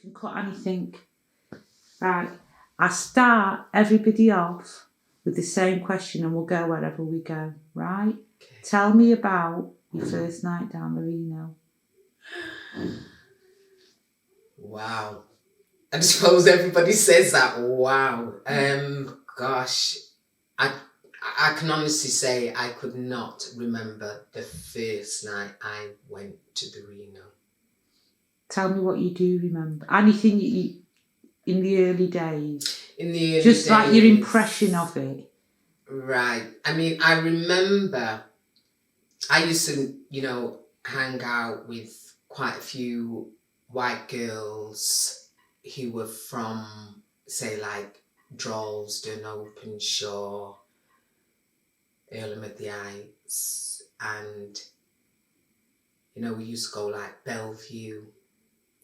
can cut anything. Right. I start everybody off with the same question and we'll go wherever we go, right? Okay. Tell me about your first night down the Reno. Wow. I suppose everybody says that. Wow. Gosh, I can honestly say I could not remember the first night I went to the Reno. Tell me what you do remember. Anything you in the early days. In the early just days. Like your impression of it. Right. I mean, I remember I used to, hang out with quite a few white girls who were from, say, like Droylsden, Openshaw, Earlham of the Heights, and, we used to go like Bellevue.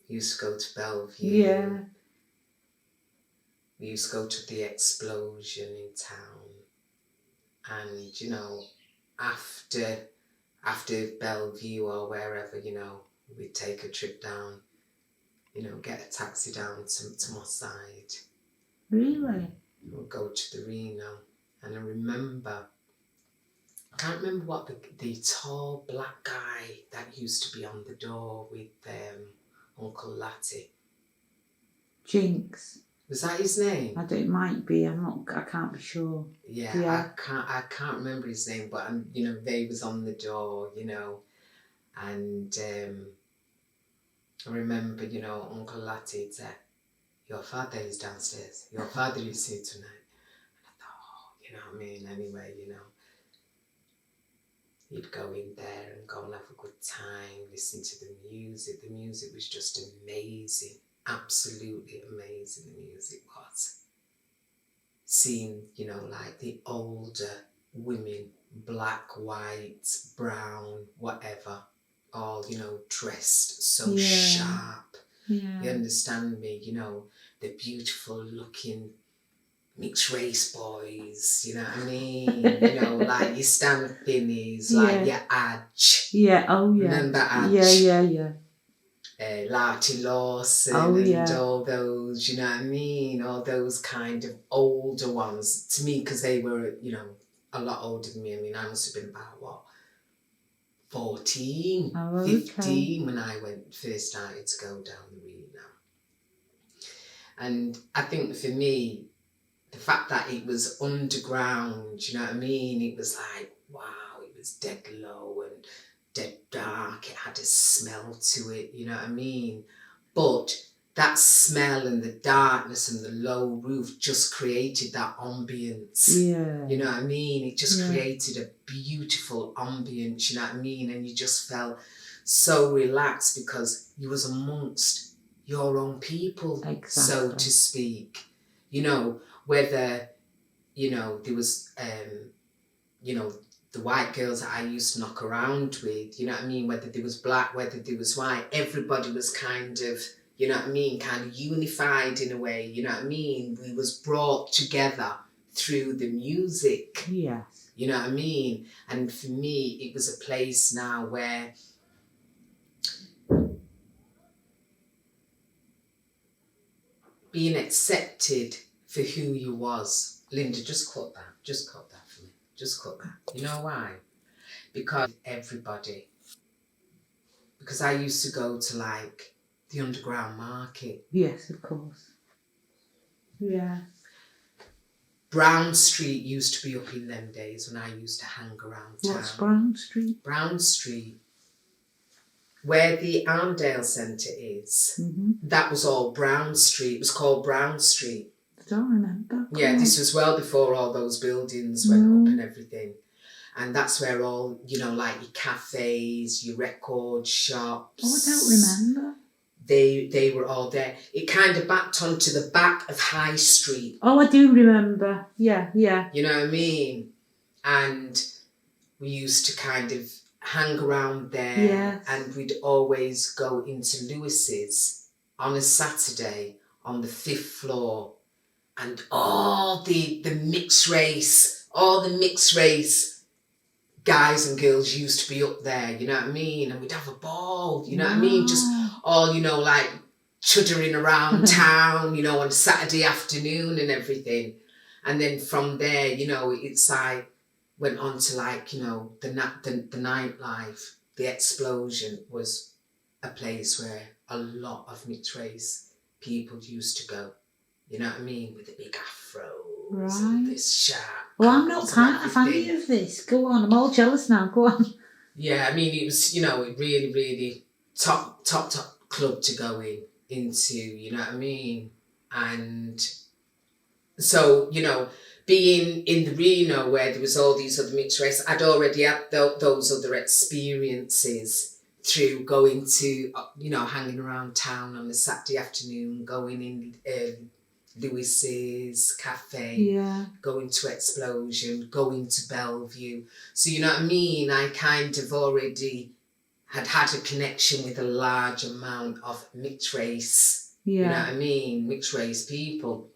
We used to go to Bellevue. Yeah. We used to go to the Explosion in town. And, after Bellevue or wherever, we'd take a trip down, get a taxi down to my side. Really? We'd go to the Reno. And I can't remember what the tall black guy that used to be on the door with Uncle Lattie. Jinx. Was that his name? It might be. I can't be sure. Yeah. I can't remember his name, but they was on the door, and I remember, Uncle Lattie said, "Your father is downstairs. Your father is here tonight." And I thought, anyway, he'd go in there and go and have a good time, listen to the music. The music was just amazing. Absolutely amazing the music was. Seeing, like the older women, black, white, brown, whatever, all, dressed so sharp. Yeah. You understand me? The beautiful looking mixed race boys, you know what I mean? Like your Stan Finneys, like your Adge. Yeah, oh yeah. Remember Adge? Yeah. Larty Lawson and all those, you know what I mean? All those kind of older ones. To me, because they were, a lot older than me. I mean, I must have been about, 14, 15 when I first started to go down the Reno. And I think for me, the fact that it was underground, you know what I mean? It was like, wow, it was dead low and dead dark. It had a smell to it, you know what I mean? But that smell and the darkness and the low roof just created that ambience. Yeah. You know what I mean? It just created a beautiful ambience, you know what I mean? And you just felt so relaxed because you was amongst your own people, so to speak. Whether, there was, the white girls that I used to knock around with, you know what I mean? Whether there was black, whether there was white, everybody was kind of, you know what I mean? Kind of unified in a way, you know what I mean? We was brought together through the music. Yes. You know what I mean? And for me, it was a place now where being accepted for who you was. Linda, just cut that. Just cut that for me. Just cut that. You know why? Because everybody. Because I used to go to like the underground market. Yes, of course. Yeah. Brown Street used to be up in them days when I used to hang around town. What's Brown Street? Brown Street. Where the Arndale Centre is, that was all Brown Street. It was called Brown Street. I don't remember. Yeah, this was well before all those buildings went up and everything. And that's where all, like your cafes, your record shops. Oh, I don't remember. They were all there. It kind of backed onto the back of High Street. Oh, I do remember. Yeah. You know what I mean? And we used to kind of hang around there, and we'd always go into Lewis's on a Saturday on the 5th floor, and all the mixed race guys and girls used to be up there, you know what I mean? And we'd have a ball, you know what I mean? Just all, like chuddering around town, you know, on Saturday afternoon and everything. And then from there, you know, it's like, went on to like, you know, the nightlife. The Explosion was a place where a lot of mixed race people used to go. You know what I mean? With the big afros and this sharp. Well, I'm not part of any of this. Go on, I'm all jealous now. Go on. Yeah, I mean, it was, you know, really, really top club to go into, you know what I mean? And so, you know, being in the Reno where there was all these other mixed race, I'd already had those other experiences through going to, you know, hanging around town on a Saturday afternoon, going in Lewis's cafe, going to Explosion, going to Bellevue. So, you know what I mean? I kind of already had a connection with a large amount of mixed race, you know what I mean? Mixed race people.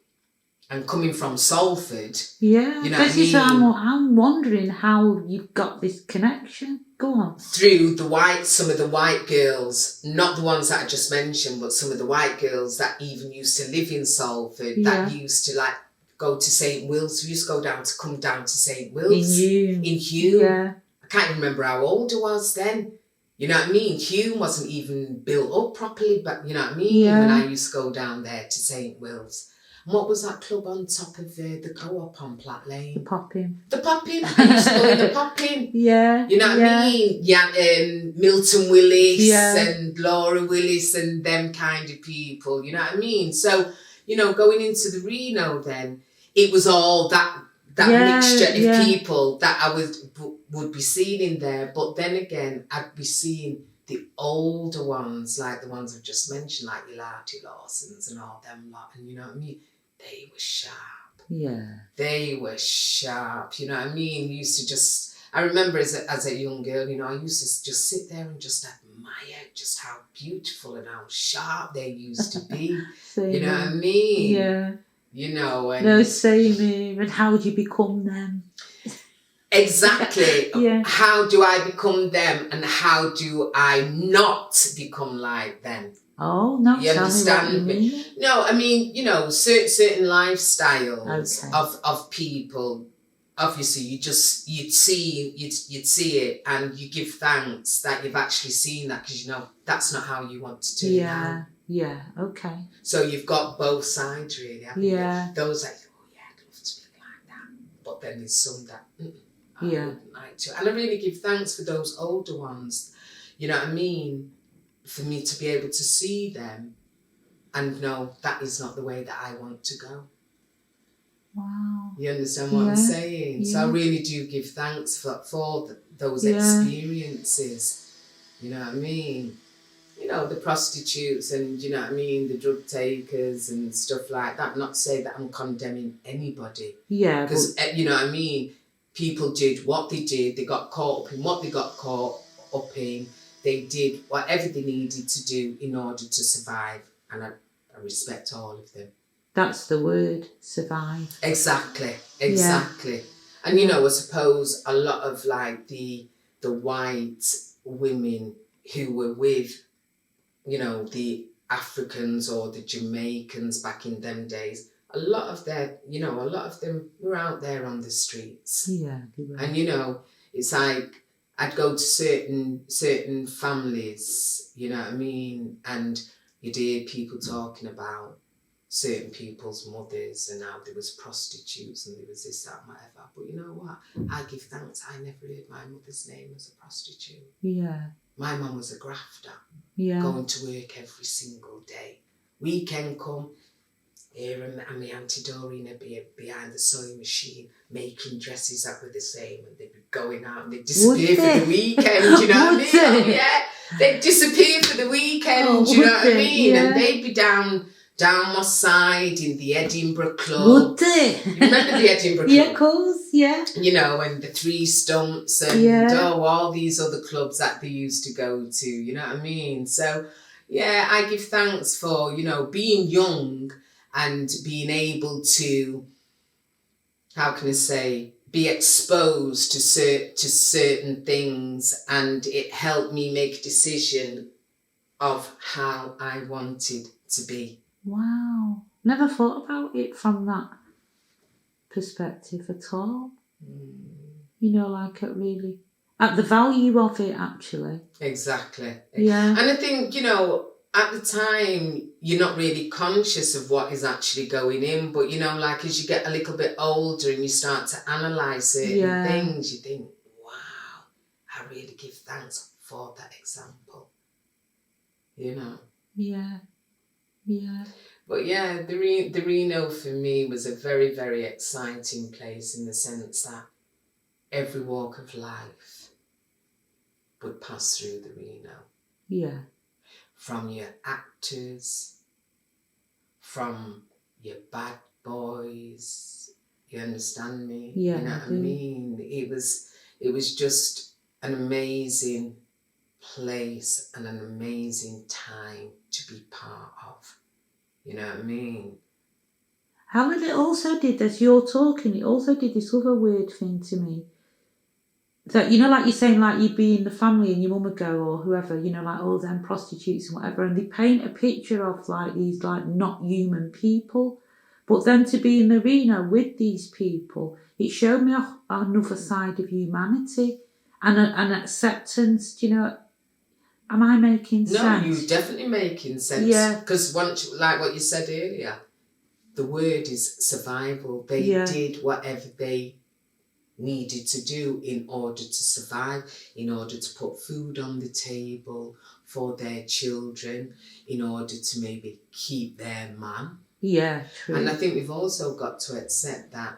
And coming from Salford, you know what I mean? I'm wondering how you've got this connection. Go on. Through some of the white girls, not the ones that I just mentioned, but some of the white girls that even used to live in Salford, that used to like go to St. Will's. We used to come down to St. Will's. In Hume. Yeah. I can't even remember how old I was then. You know what I mean? Hume wasn't even built up properly, but you know what I mean? Yeah. When I used to go down there to St. Will's. And what was that club on top of the Co-op on Platt Lane? The Poppin'. The Poppin'. I used to go in the Poppin'. Yeah. You know what I mean? Yeah, Milton Willis and Laura Willis and them kind of people. You know what I mean? So, you know, going into the Reno then, it was all that mixture of people that I would be seeing in there. But then again, I'd be seeing the older ones, like the ones I've just mentioned, like your Larty Lawsons and all them lot. And you know what I mean? They were sharp. Yeah. They were sharp. You know what I mean? I remember as a young girl, you know, I used to just sit there and just admire just how beautiful and how sharp they used to be. You know what I mean? Yeah. You know, and no, same here. And how would you become them? Exactly. How do I become them and how do I not become like them? Oh, no, you understand me? No, I mean, you know, certain lifestyles of people. Obviously, you'd see it and you give thanks that you've actually seen that because you know that's not how you want to turn out. Yeah, okay. So you've got both sides really. Haven't you? Those like, oh yeah, I'd love to be like that, but then there's some that. I wouldn't like to. And I really give thanks for those older ones, you know what I mean, for me to be able to see them and know that is not the way that I want to go. Wow. You understand what I'm saying? So I really do give thanks for those experiences, you know what I mean? You know, the prostitutes and, you know what I mean, the drug takers and stuff like that. Not to say that I'm condemning anybody. Yeah. Because, you know what I mean? People did what they did. They got caught up in what they got caught up in. They did whatever they needed to do in order to survive. And I respect all of them. That's the word, survive. Exactly. Yeah. And, you know, I suppose a lot of like the white women who were with, you know, the Africans or the Jamaicans back in them days, a lot of them were out there on the streets. Yeah. And, you know, it's like I'd go to certain families, you know what I mean? And you'd hear people talking about certain people's mothers and how there was prostitutes and there was this, that, and whatever. But you know what? I give thanks I never heard my mother's name as a prostitute. Yeah. My mum was a grafter. Yeah. Going to work every single day. Weekend come, here and my Auntie Doreen would be behind the sewing machine making dresses that were the same and they'd be going out and they'd disappear for the weekend, you know what I mean? Oh, yeah. They'd disappear for the weekend, you know what I mean? Yeah. And they'd be down my side in the Edinburgh Club. Would they? You remember the Edinburgh Club? Yeah, of course, yeah. You know, and the Three Stumps and all these other clubs that they used to go to, you know what I mean? So, yeah, I give thanks for, you know, being young and being able to, how can I say, be exposed to certain things, and it helped me make a decision of how I wanted to be. Wow. Never thought about it from that perspective at all. You know, like at the value of it, actually. Exactly. Yeah. And I think, you know, at the time, you're not really conscious of what is actually going in, but, you know, like as you get a little bit older and you start to analyse certain things, you think, wow, I really give thanks for that example. You know? Yeah. Yeah. But yeah, the Reno for me was a very, very exciting place in the sense that every walk of life would pass through the Reno. Yeah. From your actors, from your bad boys, you understand me? Yeah, you know what I mean? It was just an amazing place and an amazing time to be part of. You know what I mean? Helen, it also did, as you're talking, it also did this other weird thing to me. That, you know, like you're saying, like you'd be in the family and your mum would go, or whoever, you know, like all them prostitutes and whatever, and they paint a picture of like these like not human people. But then to be in the arena with these people, it showed me another side of humanity and an acceptance. Do you know? Am I making sense? No, you're definitely making sense. Yeah. Because once, like what you said earlier, the word is survival. They did whatever they needed to do in order to survive, in order to put food on the table for their children, in order to maybe keep their man. Yeah, true. And I think we've also got to accept that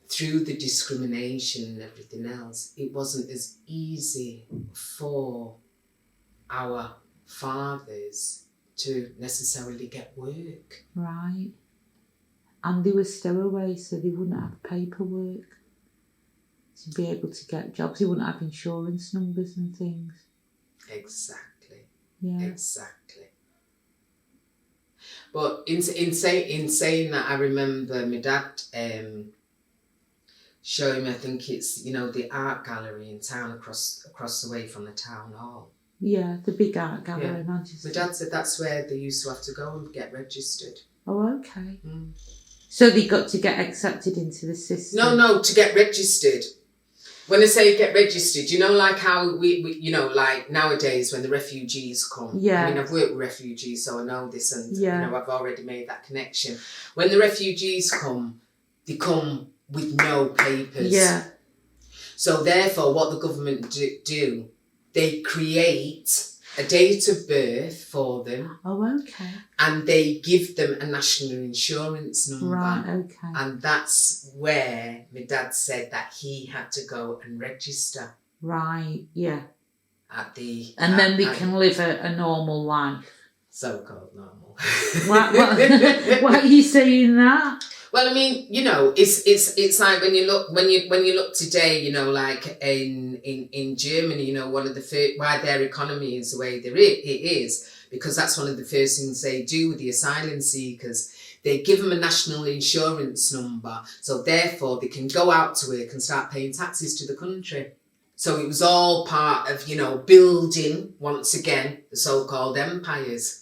through the discrimination and everything else, it wasn't as easy for our fathers to necessarily get work. Right. And they were stowaways, so they wouldn't have paperwork to be able to get jobs. They wouldn't have insurance numbers and things. Exactly. Yeah. Exactly. But in saying that, I remember my dad showing me, I think it's, you know, the art gallery in town across the way from the town hall. Yeah, the big art gallery in Manchester. My dad said that's where they used to have to go and get registered. Oh, okay. So they got to get accepted into the system? No, to get registered. When I say get registered, you know, like how we you know, like nowadays when the refugees come. Yeah. I mean, I've worked with refugees, so I know this, and you know, I've already made that connection. When the refugees come, they come with no papers. Yeah. So therefore, what the government do, they create a date of birth for them. Oh, okay. And they give them a national insurance number. Right, okay. And that's where my dad said that he had to go and register. Right, yeah. And then they can live a normal life. So-called normal. Why are you saying that? Well, I mean, you know, it's like when you look today, you know, like in Germany, you know, one of the why their economy is the way it is, because that's one of the first things they do with the asylum seekers. They give them a national insurance number, so therefore they can go out to work and start paying taxes to the country. So it was all part of, you know, building once again the so-called empires.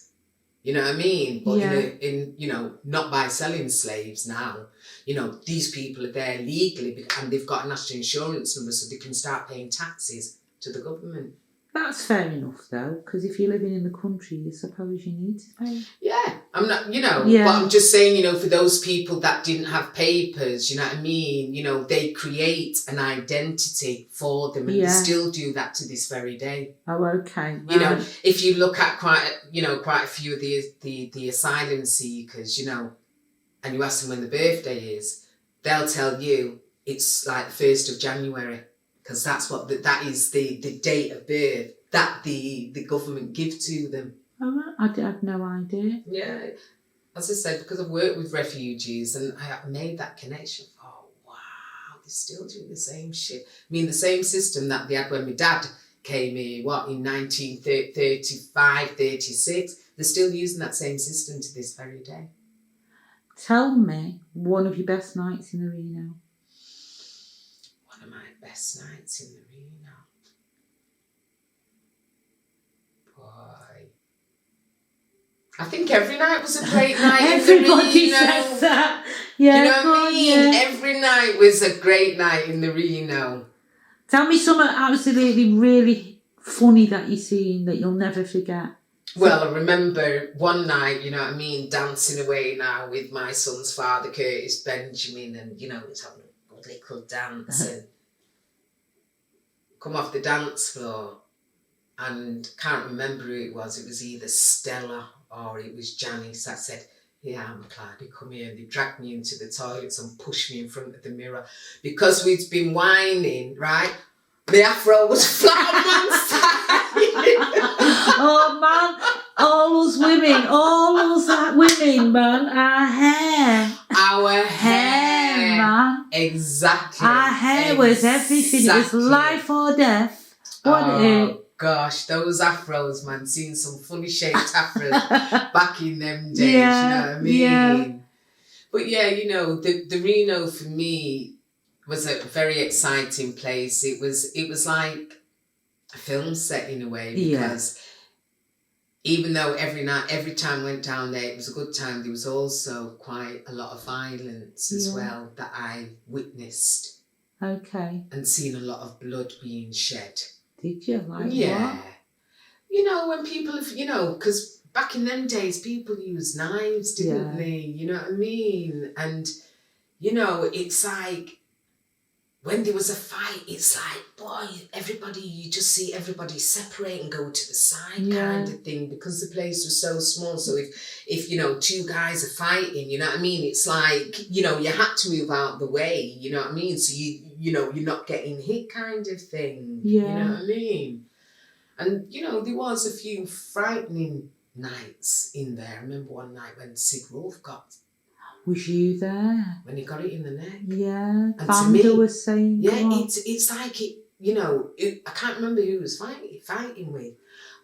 You know what I mean? But in you know, not by selling slaves now. You know, these people are there legally and they've got a national insurance number so they can start paying taxes to the government. That's fair enough though, because if you're living in the country, I suppose you need to pay. Yeah, I'm not, you know, but I'm just saying, you know, for those people that didn't have papers, you know what I mean? You know, they create an identity for them and they still do that to this very day. Oh, okay. Right. You know, if you look at quite a few of the asylum seekers, you know, and you ask them when the birthday is, they'll tell you it's like the 1st of January. Because that's what that is the date of birth that the government give to them. Oh, I had no idea. Yeah, as I said, because I've worked with refugees and I made that connection. Oh wow, they still do the same shit. I mean, the same system that they had when my dad came here. In 1935, 36. They're still using that same system to this very day. Tell me one of your best nights in the Reno. One of my best nights in the Reno. Boy. I think every night was a great night. Everybody in the Reno. says that. Yeah, you know what I mean? Yeah. Every night was a great night in the Reno. Tell me something absolutely really funny that you've seen that you'll never forget. Well, I remember one night, you know what I mean, dancing away now with my son's father, Curtis Benjamin, and, you know, it's having a good little dance and come off the dance floor and can't remember who it was either Stella or it was Janice that said, yeah, McClardie, come here. And they dragged me into the toilets and pushed me in front of the mirror. Because we'd been whining, right? My afro was flat on one side. Oh, man. All us women, man. Our hair, man. Exactly. Our hair was everything. It was life or death. Gosh, those afros, man. Seeing some funny shaped afros back in them days, you know what I mean? Yeah. But yeah, you know, the Reno for me was a very exciting place. It was like a film set in a way, because even though every time I went down there, it was a good time, there was also quite a lot of violence as well that I witnessed. Okay. And seen a lot of blood being shed. Did you? Like what? You know, when people have, you know, because back in them days, people used knives, didn't they? You know what I mean? And, you know, it's like, when there was a fight, it's like, boy, you just see everybody separate and go to the side kind of thing, because the place was so small. So if you know, two guys are fighting, you know what I mean? It's like, you know, you had to move out the way, you know what I mean? So you know, you're not getting hit kind of thing. You know what I mean? And, you know, there was a few frightening nights in there. I remember one night when Sid Wolf got... Was you there? When he got it in the neck. Yeah. Banda was saying... Yeah, it's like it, you know, I can't remember who he was fighting with,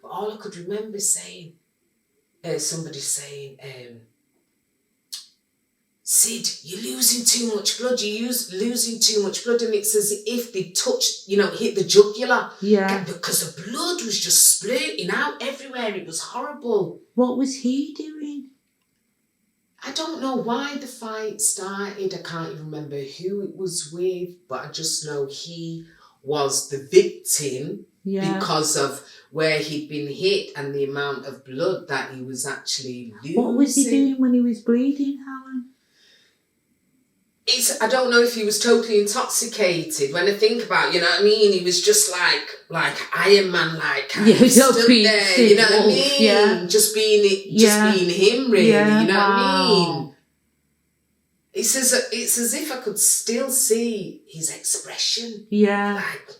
but all I could remember saying, somebody saying, Sid, you're losing too much blood, losing too much blood, and it's as if they touched, you know, hit the jugular. Yeah. Because the blood was just splurting out everywhere. It was horrible. What was he doing? I don't know why the fight started. I can't even remember who it was with, but I just know he was the victim because of where he'd been hit and the amount of blood that he was actually losing. What was he doing when he was bleeding, Helen? I don't know if he was totally intoxicated. When I think about it, you know what I mean? He was just like Iron Man, like stood there, you know what I mean? Yeah. Just being him, really, you know what I mean? It's as if I could still see his expression. Yeah. Like,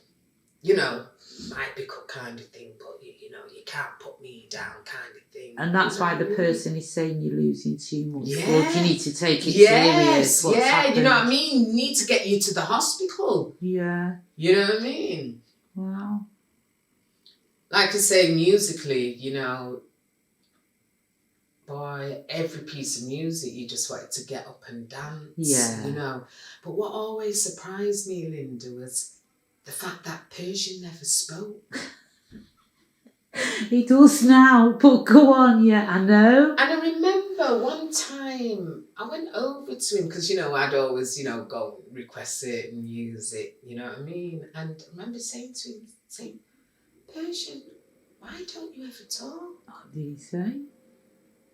you know, might be cut kind of thing, but you know, you can't put me down kind of thing. And that's why the person is saying you're losing too much blood. You need to take it serious. Yeah, you know what I mean? You need to get you to the hospital. Yeah. You know what I mean? Wow. Like I say, musically, you know, boy, every piece of music you just wanted to get up and dance. Yeah. You know. But what always surprised me, Linda, was the fact that Persian never spoke. He does now, but go on, I know. And I remember one time I went over to him because, you know, I'd always, you know, go request certain music, you know what I mean? And I remember saying to him, Persian, why don't you ever talk? What did he say?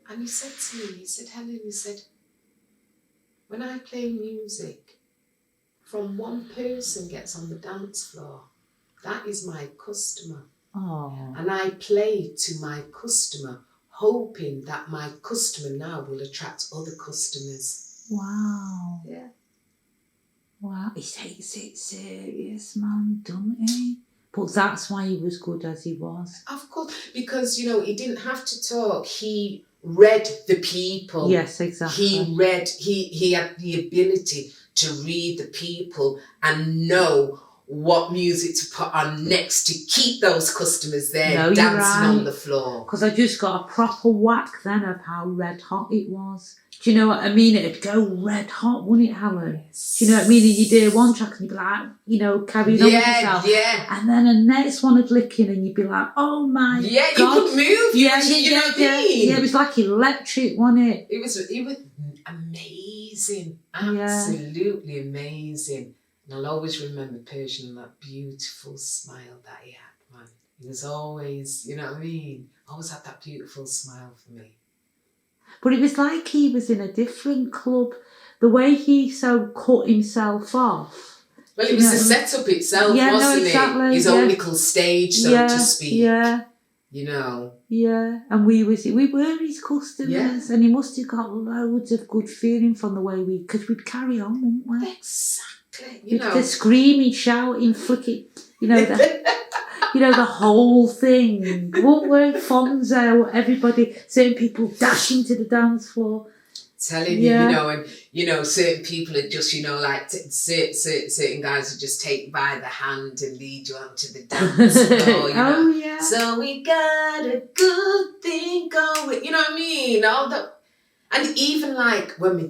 And he said to me, he said, Helen, he said, when I play music, from one person gets on the dance floor, that is my customer. Oh. And I play to my customer, hoping that my customer now will attract other customers. Wow. Yeah. Wow. He takes it serious, man, doesn't he? But that's why he was good as he was. Of course, because, you know, he didn't have to talk. He read the people. Yes, exactly. He had the ability to read the people and know what music to put on next to keep those customers there No, you're dancing right. on the floor. Because I just got a proper whack then of how red hot it was. Do you know what I mean? It'd go red hot, wouldn't it, Helen? Yes. Do you know what I mean? And you'd hear one track and you'd be like, you know, carrying on with yourself. Yeah. And then the next one would lick in and you'd be like, oh my God. Yeah, you could move. You know what I mean? Yeah, it was like electric, wasn't it? It was amazing. Absolutely amazing. And I'll always remember Persian and that beautiful smile that he had, man. He was always, you know what I mean? Always had that beautiful smile for me. But it was like he was in a different club. The way he so cut himself off. Well, it was the setup itself, wasn't it? His own little stage, so to speak. Yeah. You know. Yeah, and we were his customers, and he must have got loads of good feeling from the way because we'd carry on, wouldn't we? Exactly. You know. The screaming, shouting, flicking, you know, the whole thing. What were Fonzo, everybody, certain people dashing to the dance floor. Telling you, you know, certain people are just, like certain guys would just take you by the hand and lead you onto the dance floor. Oh, yeah. So we got a good thing going. You know what I mean? And even like when my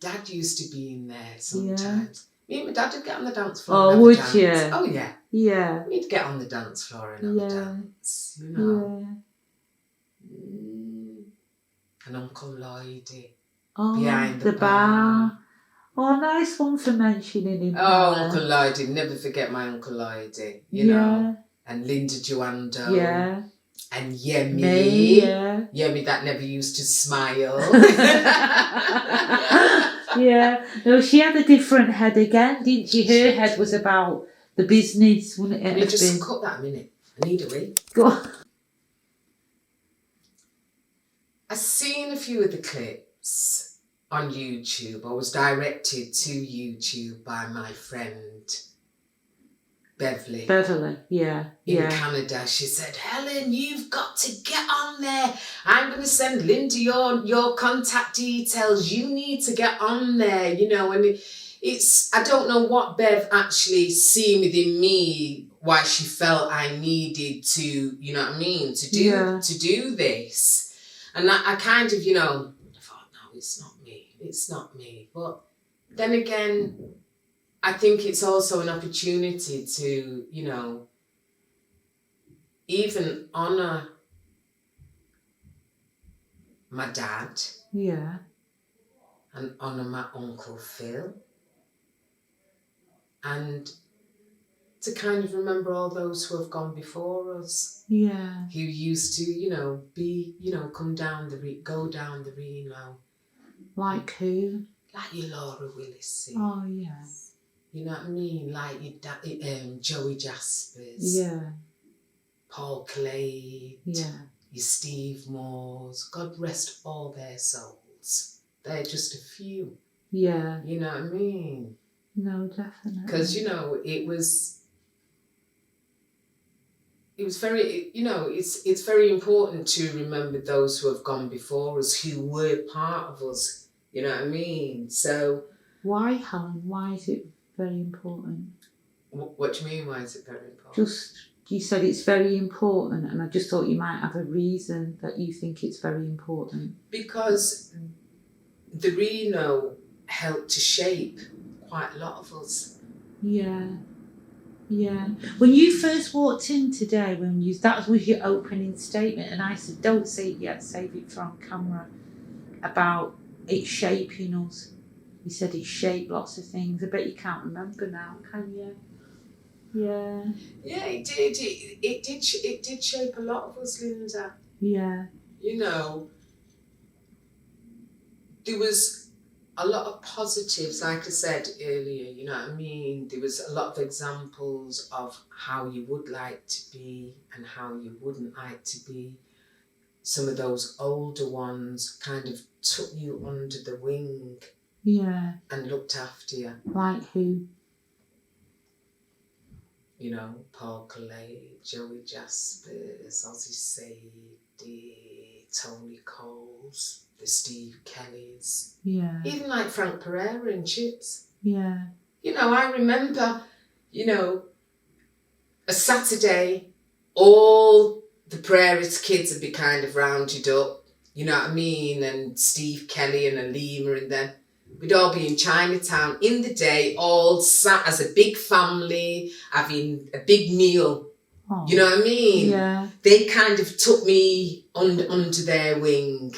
dad used to be in there sometimes. Me and my dad would get on the dance floor. Oh, would you? Oh yeah. Yeah. We'd get on the dance floor and have a dance. You know. Yeah. And Uncle Lloydie behind the bar. Oh, nice one for mentioning him. Oh, Uncle Lloydie, never forget my Uncle Lloydie, you know. And Linda Joando. Yeah. And Yemi. Yemi that never used to smile. Yeah. No, she had a different head again, didn't she? Her head was about the business, wouldn't it? Can you just cut that a minute? I need a wee. Go on. I've seen a few of the clips on YouTube. I was directed to YouTube by my friend Beverly. Yeah. In Canada. She said, Helen, you've got to get on there. I'm going to send Linda your contact details. You need to get on there, you know. And it's, I don't know what Bev actually seen within me, why she felt I needed to, you know what I mean, to do this. And I kind of, I thought, no, it's not me. But then again, I think it's also an opportunity to, even honour my dad. Yeah. And honour my Uncle Phil. And to kind of remember all those who have gone before us. Yeah. Who used to, come down go down the Reno. Like who? Like your Laura Willis. Oh, yeah. You know what I mean? Like your Joey Jaspers. Yeah. Paul Clay. Yeah. Your Steve Moores. God rest all their souls. They're just a few. Yeah. You know what I mean? No, definitely. Because, it was very, it's very important to remember those who have gone before us, who were part of us, you know what I mean? So... Why, Helen? Why is it very important? What do you mean, why is it very important? Just, you said it's very important, and I just thought you might have a reason that you think it's very important. Because the Reno helped to shape quite a lot of us. Yeah. Yeah. When you first walked in today, that was your opening statement, and I said, don't say it yet, save it from camera, about it shaping us. You said it shaped lots of things. I bet you can't remember now, can you? Yeah. Yeah, it did. It did shape a lot of us, Linda. Yeah. There was a lot of positives, like I said earlier, you know what I mean? There was a lot of examples of how you would like to be and how you wouldn't like to be. Some of those older ones kind of took you under the wing. Yeah. And looked after you. Like who? Paul Clay, Joey Jaspers, Ozzy Sadie, Tony Coles, the Steve Kellys. Yeah. Even like Frank Pereira and Chips. Yeah. I remember you know, a Saturday, all the Prairie's kids would be kind of rounded up, you know what I mean? And Steve Kelly and Alima, and then we'd all be in Chinatown in the day, all sat as a big family, having a big meal. Oh, you know what I mean? Yeah. They kind of took me under their wing.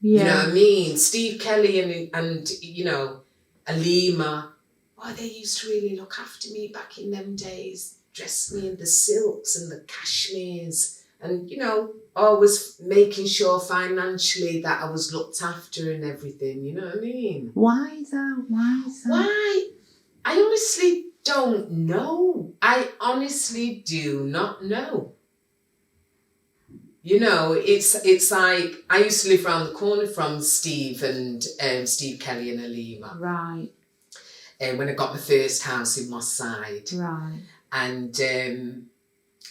Yeah. You know what I mean? Steve Kelly and you know, Alima. Oh, they used to really look after me back in them days. Dressed me in the silks and the cashmeres. And, you know, always making sure financially that I was looked after and everything. You know what I mean? Why that? Why? I honestly don't know. I honestly do not know. You know, it's like, I used to live around the corner from Steve and Steve Kelly and Alima. Right. And when I got my first house in Moss Side. Right. And,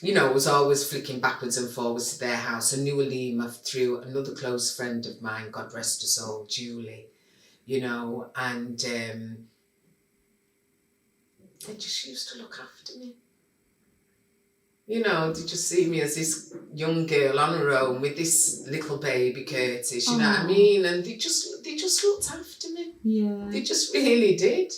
you know, I was always flicking backwards and forwards to their house. I knew Alima through another close friend of mine, God rest her soul, Julie. You know, and they just used to look after me. You know, they just see me as this young girl on her own with this little baby Curtis, you know what I mean? And they just looked after me. Yeah. They just really did.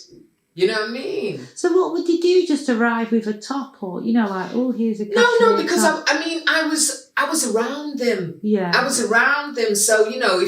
You know what I mean? So what would you do? Just arrive with a top, or, you know, like, oh, here's a No, because I was around them. Yeah. I was around them. So, you know,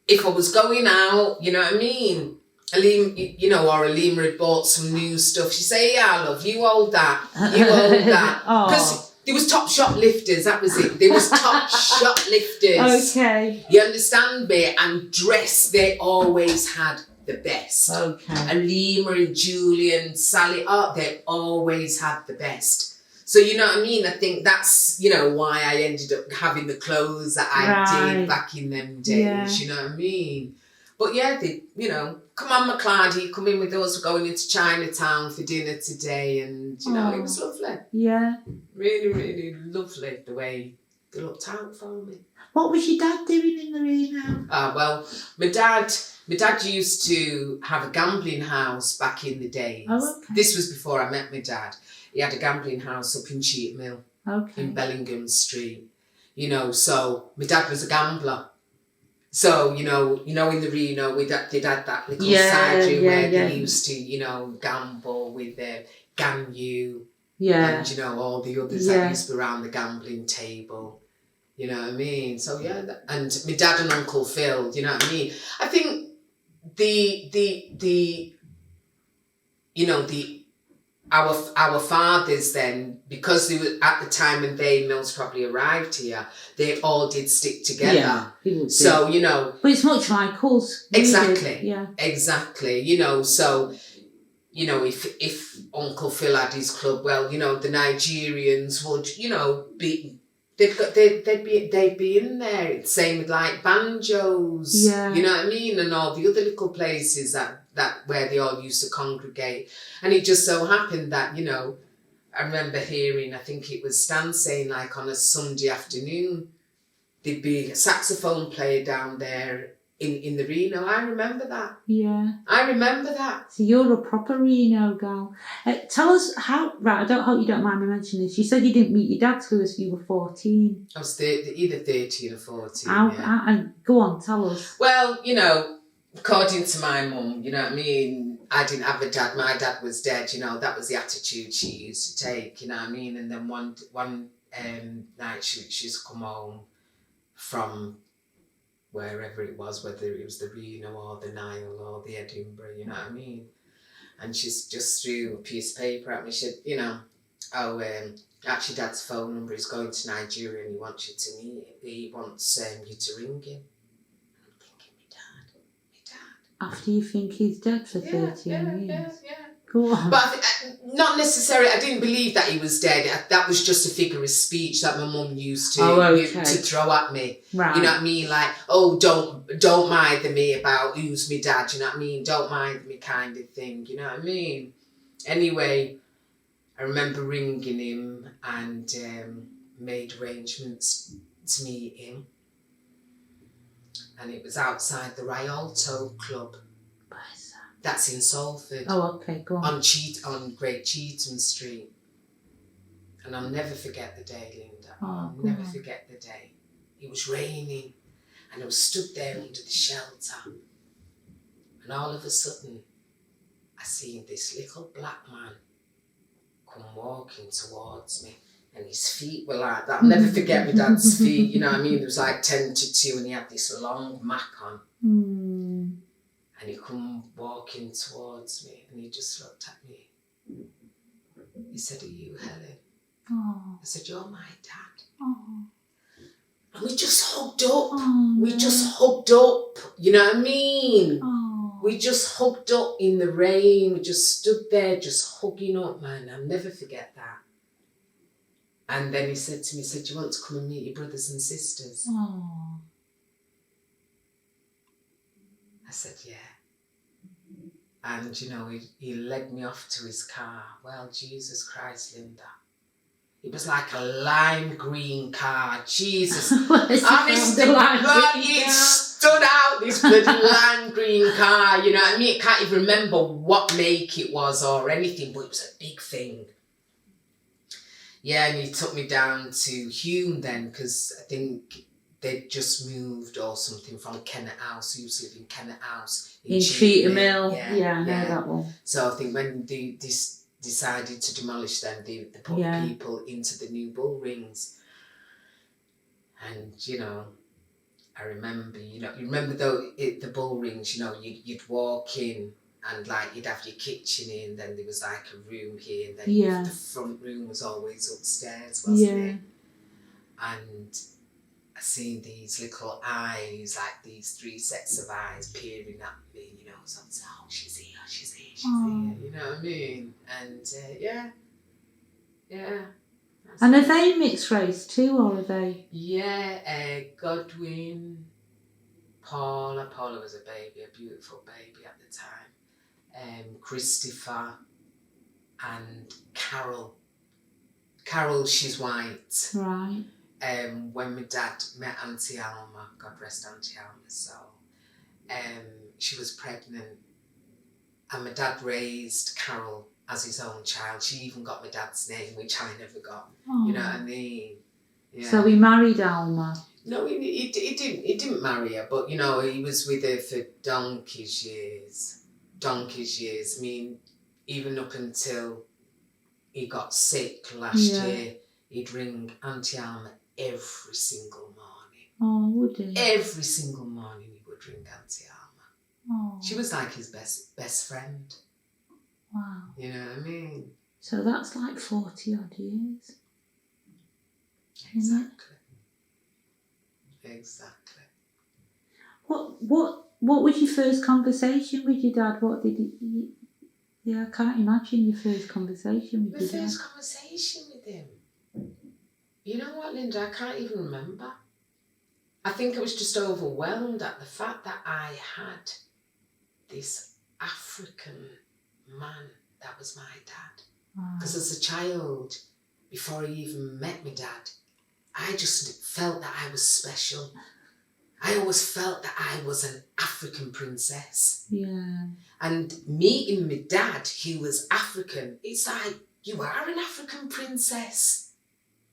if I was going out, you know what I mean? Alima, you know, or Alima had bought some new stuff. She'd say, yeah, love, you hold that. You hold that. Because there was top shoplifters, that was it. There was top shoplifters. Okay. You understand me? And dress, they always had the best. Okay. Alima and Julie and Sally, they always had the best. So, you know what I mean? I think that's, you know, why I ended up having the clothes that I did back in them days. Yeah. You know what I mean? But yeah, they, you know, come on, McClardie, come in with us. We're going into Chinatown for dinner today. And, you know, it was lovely. Yeah. Really, really lovely the way they looked out for me. What was your dad doing in the Reno? Well, my dad used to have a gambling house back in the days. Oh, okay. This was before I met my dad. He had a gambling house up in Cheat Mill. Okay. In Bellingham Street. You know, so my dad was a gambler. So, you know, in the Reno, they'd had that little side room where they used to, you know, gamble with Ganyu. Yeah. And, you know, all the others that used to be around the gambling table. You know what I mean? So, yeah. And my dad and Uncle Phil, you know what I mean? I think our fathers then, because they were at the time when they Mills probably arrived here, they all did stick together. Yeah, so, you know. But it's much like us. Exactly. Yeah. Exactly. You know, so, you know, if Uncle Phil had his club, well, you know, the Nigerians would, you know, they'd be in there. Same with like banjos. Yeah. You know what I mean? And all the other little places that where they all used to congregate. And it just so happened that, you know, I remember hearing, I think it was Stan saying, like on a Sunday afternoon, there'd be a saxophone player down there in the Reno. I remember that. Yeah. I remember that. So you're a proper Reno girl. Tell us how, right, I hope you don't mind me mentioning this. You said you didn't meet your dad till you were 14. I was either 13 or 14. And go on, tell us. Well, you know, according to my mum, you know what I mean, I didn't have a dad. My dad was dead, you know. That was the attitude she used to take, you know what I mean. And then one night she's come home from wherever it was, whether it was the Reno or the Nile or the Edinburgh, you know what I mean. And she's just threw a piece of paper at me. She said, you know, actually Dad's phone number is going to Nigeria and he wants you to meet. He wants you to ring him. After you think he's dead for 13 years? Yeah. Go on. But not necessarily, I didn't believe that he was dead. That was just a figure of speech that my mum used to throw at me. Right. You know what I mean? Like, oh, don't mind me about who's my dad, you know what I mean? Don't mind me kind of thing, you know what I mean? Anyway, I remember ringing him and made arrangements to meet him. And it was outside the Rialto Club. That's in Salford. Oh, okay, go on. On Great Cheetham Street. And I'll never forget the day, Linda. Oh, I'll never forget the day. It was raining and I was stood there under the shelter. And all of a sudden, I seen this little black man come walking towards me. And his feet were like that. I'll never forget my dad's feet. You know what I mean? It was like 10 to 2 and he had this long mac on. And he come walking towards me and he just looked at me. He said, "Are you Helen?" Oh. I said, "You're my dad." Oh. And we just hugged up. Oh, we just hugged up. You know what I mean? Oh. We just hugged up in the rain. We just stood there just hugging up, man. I'll never forget that. And then he said to me, "Do you want to come and meet your brothers and sisters?" Oh. I said, "Yeah." And, you know, he led me off to his car. Well, Jesus Christ, Linda. It was like a lime green car. Jesus. Honestly, God, it stood out, this bloody lime green car. You know what I mean? I can't even remember what make it was or anything, but it was a big thing. Yeah, and he took me down to Hume then, because I think they'd just moved or something from Kennet House. He used to live in Kennet House. In Cheetham Hill. Yeah, I know that one. So I think when they decided to demolish them, they put people into the new bull rings. And, you know, I remember, you remember though, the bull rings, you'd walk in and like you'd have your kitchen in, then there was like a room here, and then the front room was always upstairs, wasn't it? And I seen these little eyes, like these 3 sets of eyes peering at me, so I was like, "Oh, she's here, you know what I mean?" And yeah. And are they mixed race too, or are they? Yeah, Godwin, Paula was a baby, a beautiful baby at the time. Christopher and Carol. Carol, she's white. Right. When my dad met Auntie Alma, God rest Auntie Alma's soul, she was pregnant, and my dad raised Carol as his own child. She even got my dad's name, which I never got. Oh. You know what I mean? Yeah. So he married Alma? No, he didn't marry her, but he was with her for donkey's years. I mean, even up until he got sick last year, he'd ring Auntie Alma every single morning. Oh, would he? Every single morning he would ring Auntie Alma. Oh. She was like his best friend. Wow. You know what I mean? So that's like 40 odd years. Exactly. What was your first conversation with your dad? What did he... Yeah, I can't imagine your first conversation with your dad. My first conversation with him? You know what, Linda? I can't even remember. I think I was just overwhelmed at the fact that I had this African man that was my dad. Because as a child, before I even met my dad, I just felt that I was special. I always felt that I was an African princess. Yeah. And meeting my dad, who was African, it's like, you are an African princess.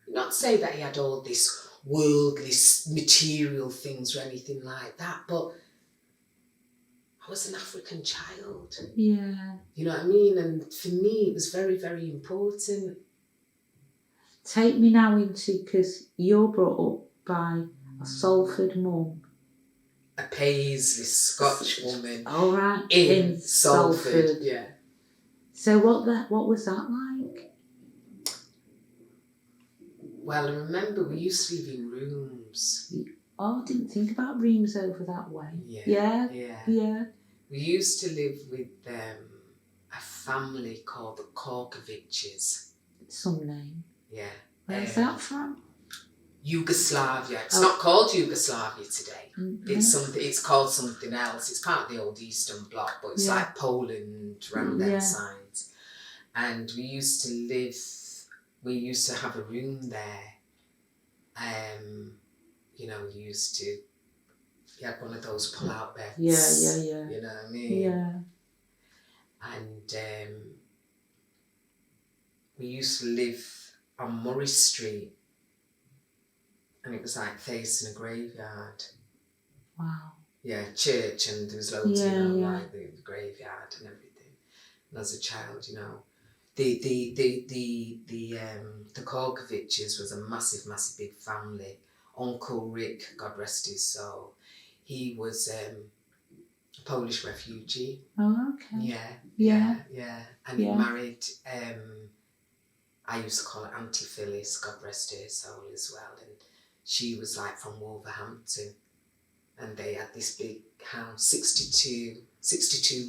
Not to say that he had all this worldly, material things or anything like that, but I was an African child. Yeah. You know what I mean? And for me, it was very, very important. Take me now into, because you're brought up by a Salford mum. A Paisley Scotch woman. All right. In Salford. Yeah. So what was that like? Well, I remember we used to live in rooms. Oh, I didn't think about rooms over that way. Yeah. Yeah. We used to live with a family called the Korkoviches. Some name. Yeah. Where's that from? Yugoslavia. It's not called Yugoslavia today. Mm-hmm. It's called something else. It's part of the old Eastern Bloc, but it's like Poland around them sides. And we used to have a room there. You had one of those pull-out beds. Yeah. You know what I mean? Yeah. And we used to live on Murray Street, and it was like facing a graveyard. Wow. Yeah, church, and there was loads, like the graveyard and everything. And as a child, the Korkoviches was a massive, massive big family. Uncle Rick, God rest his soul, he was a Polish refugee. Oh, okay. Yeah. And he married, I used to call her Auntie Phyllis, God rest her soul as well. And she was like from Wolverhampton. And they had this big house, 62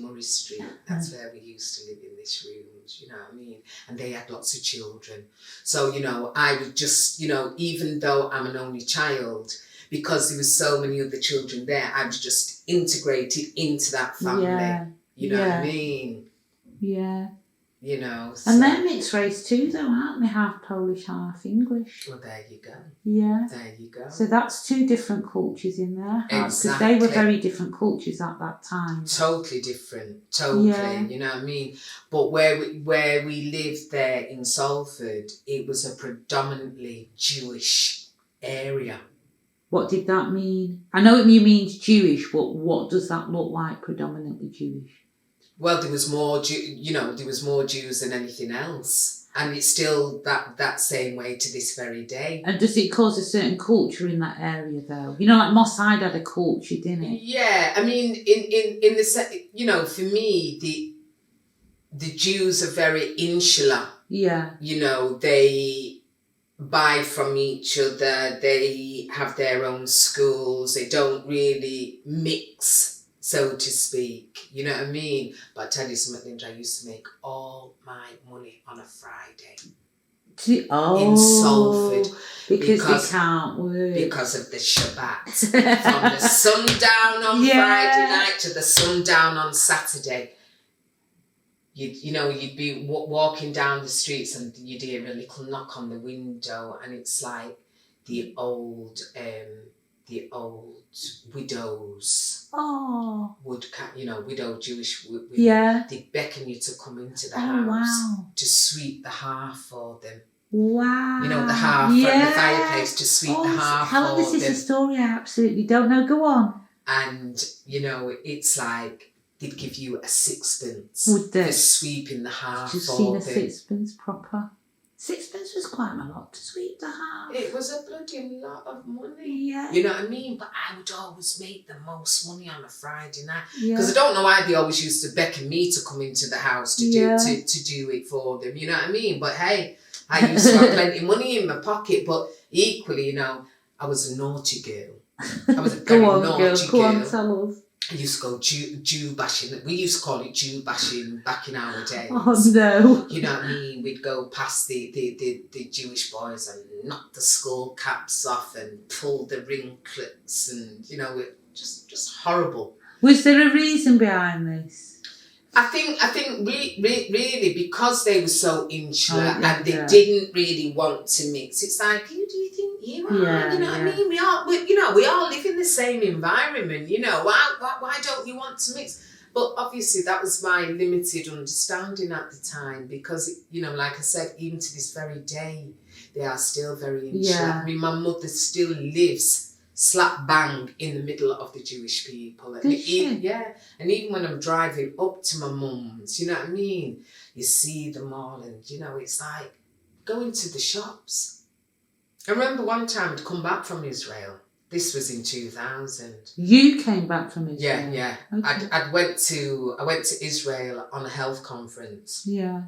Murray Street. That's where we used to live in this rooms, you know what I mean? And they had lots of children. So, I would just, even though I'm an only child, because there was so many other children there, I was just integrated into that family. Yeah. You know what I mean? Yeah. So. And they're mixed race too, though, aren't they? Half Polish, half English. Well, there you go. Yeah. There you go. So that's two different cultures in there. Because Exactly. they were very different cultures at that time. Totally different. Totally. Yeah. You know what I mean? But where we lived there in Salford, it was a predominantly Jewish area. What did that mean? I know it means Jewish, but what does that look like, predominantly Jewish? Well, there was more, there was more Jews than anything else. And it's still that same way to this very day. And does it cause a certain culture in that area, though? Like Moss Side had a culture, didn't it? Yeah, I mean, in the, for me, the Jews are very insular. Yeah. They buy from each other. They have their own schools. They don't really mix, so to speak. You know what I mean? But I tell you something, Linda, I used to make all my money on a Friday. In Salford. Because they can't work. Because of the Shabbat. From the sundown on Friday night to the sundown on Saturday. You'd be walking down the streets and you'd hear a little knock on the window, and it's like the old widows. Oh. Widow Jewish women. Yeah. They'd beckon you to come into the house. Wow. To sweep the hearth for them. Wow. The hearth from the fireplace, to sweep the hearth for them. Helen, this is a story I absolutely don't know. Go on. And, it's like they'd give you a sixpence Would they? for sweeping the hearth for them. Just seen a sixpence proper. Sixpence was quite a lot to sweep the hearth. It was a bloody lot of money. Yeah. You know what I mean? But I would always make the most money on a Friday night. Yeah. Because I don't know why they always used to beckon me to come into the house to do it for them. You know what I mean? But hey, I used to have plenty of money in my pocket. But equally, I was a naughty girl. I was a very naughty girl. Go on, tell us. I used to go Jew bashing. We used to call it Jew bashing back in our days. Oh no! You know what I mean? We'd go past the Jewish boys and knock the skull caps off and pull the ringlets, and it just horrible. Was there a reason behind this? I think really because they were so insular and they yeah. didn't really want to mix. It's like, who do you think you are? Yeah, what I mean? We all live in the same environment. Why don't you want to mix? But obviously that was my limited understanding at the time, because like I said, even to this very day, they are still very insular. Yeah. I mean, my mother still lives slap bang in the middle of the Jewish people. And and even when I'm driving up to my mum's, you know what I mean? You see them all, and it's like going to the shops. I remember one time I'd come back from Israel. This was in 2000. You came back from Israel? Yeah. Okay. I went to Israel on a health conference. Yeah.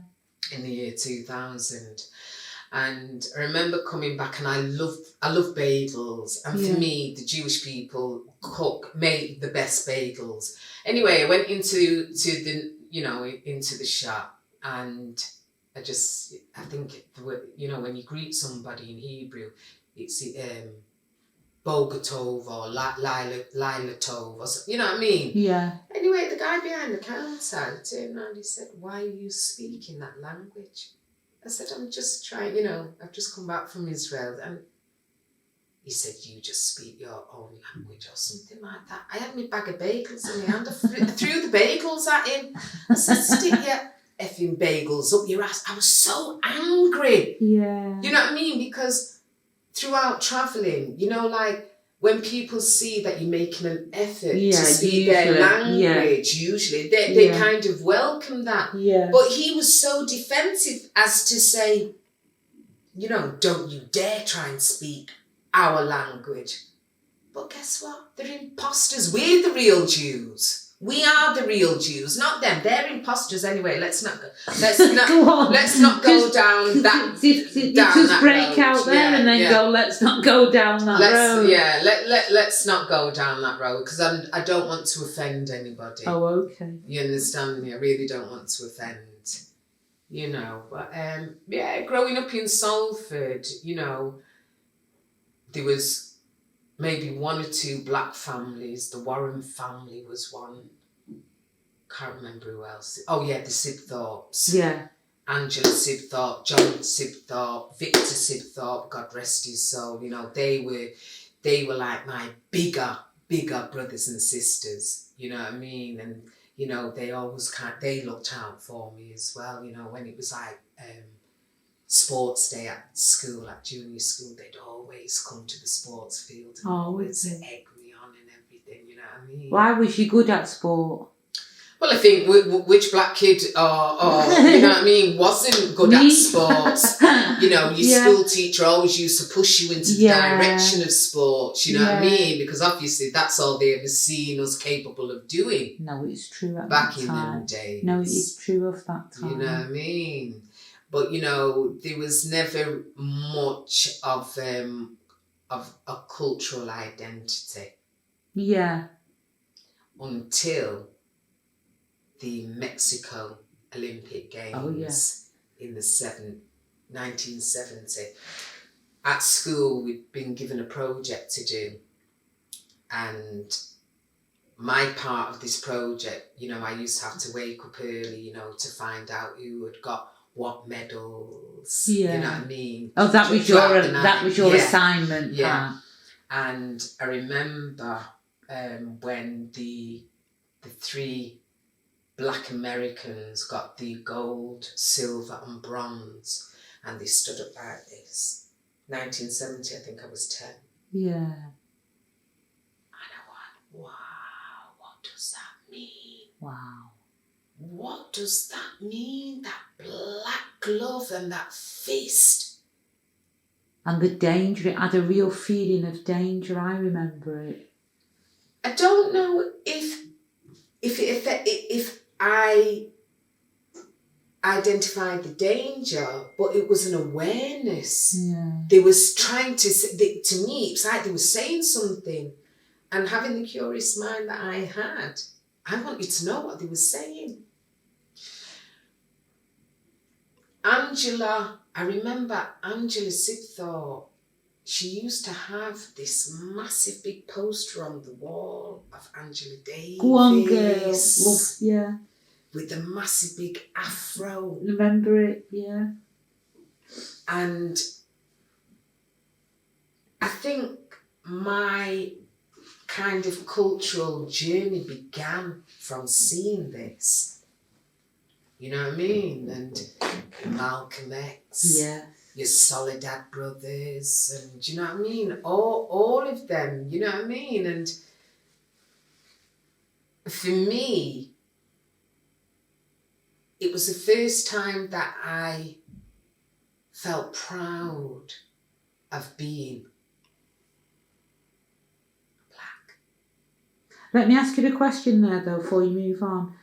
In the year 2000. And I remember coming back, and I love bagels. And for me, the Jewish people make the best bagels. Anyway, I went into the shop, and I think when you greet somebody in Hebrew, it's Bogatov or Lila Tov, or you know what I mean? Yeah. Anyway, the guy behind the counter turned around, he said, "Why are you speaking that language?" I said, "I'm just trying, I've just come back from Israel." And he said, you just speak your own language or something like that. I had my bag of bagels in my hand. I threw the bagels at him. I said, stick your effing bagels up your ass. I was so angry. Yeah. You know what I mean? Because throughout travelling, you know, like when people see that you're making an effort to speak their language, usually they kind of welcome that. Yeah. But he was so defensive as to say, you know, don't you dare try and speak our language. But guess what? They're imposters. We're the real Jews. We are the real Jews, not them. They're imposters anyway. Let's not go down that. Just break out there and then go. Let's not go down that road. Yeah, let's not go down that road because I don't want to offend anybody. Oh, okay. You understand me? I really don't want to offend. You know, but growing up in Salford, you know, there was maybe one or two black families. The Warren family was one. Can't remember who else. Oh yeah, the Sibthorpes. Yeah. Angela Sibthorpe, John Sibthorpe, Victor Sibthorpe, God rest his soul. You know, they were like my bigger brothers and sisters. You know what I mean? And you know, they always they looked out for me as well. You know, when it was like sports day at school, at junior school, they'd always come to the sports field and always egg me on and everything, you know what I mean? Why was you good at sport? Well, I think which black kid or you know what I mean, wasn't good at sports. You know, your school teacher always used to push you into the direction of sports, you know what I mean? Because obviously that's all they ever seen us capable of doing. No, it's true at back that in time. them days. No, it is true of that time. You know what I mean? But, you know, there was never much of a cultural identity. Yeah. Until the Mexico Olympic Games in the 1970. At school, we'd been given a project to do. And my part of this project, you know, I used to have to wake up early, you know, to find out who had got what medals, you know what I mean? Oh, that was your assignment. Yeah. And I remember when the three black Americans got the gold, silver and bronze, and they stood up like this. 1970, I think I was 10. Yeah. And I went, wow, what does that mean? Wow. What does that mean? That black glove and that fist. And the danger, it had a real feeling of danger, I remember it. I don't know if I identified the danger, but it was an awareness. Yeah. They was trying to me, it's like they were saying something. And having the curious mind that I had, I wanted to know what they were saying. I remember Angela Sibthorpe, she used to have this massive big poster on the wall of Angela Davis. Go on, girl. Yeah. With the massive big afro. Remember it, yeah. And I think my kind of cultural journey began from seeing this. You know what I mean? And Malcolm X, your Soledad brothers, and you know what I mean? All of them, you know what I mean? And for me, it was the first time that I felt proud of being black. Let me ask you a question there, though, before you move on.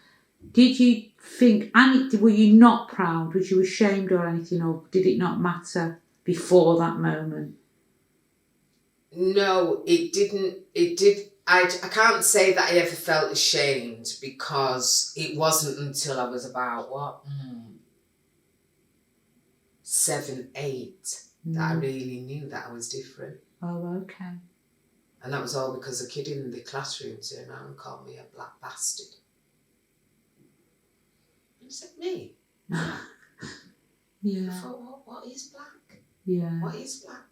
Did you think, were you not proud? Was you ashamed or anything, or did it not matter before that moment? No, it didn't. It did. I can't say that I ever felt ashamed because it wasn't until I was about, 7, 8 that I really knew that I was different. Oh, okay. And that was all because a kid in the classroom turned around and called me a black bastard. Is it me? Yeah. I thought, what is black? Yeah. What is black?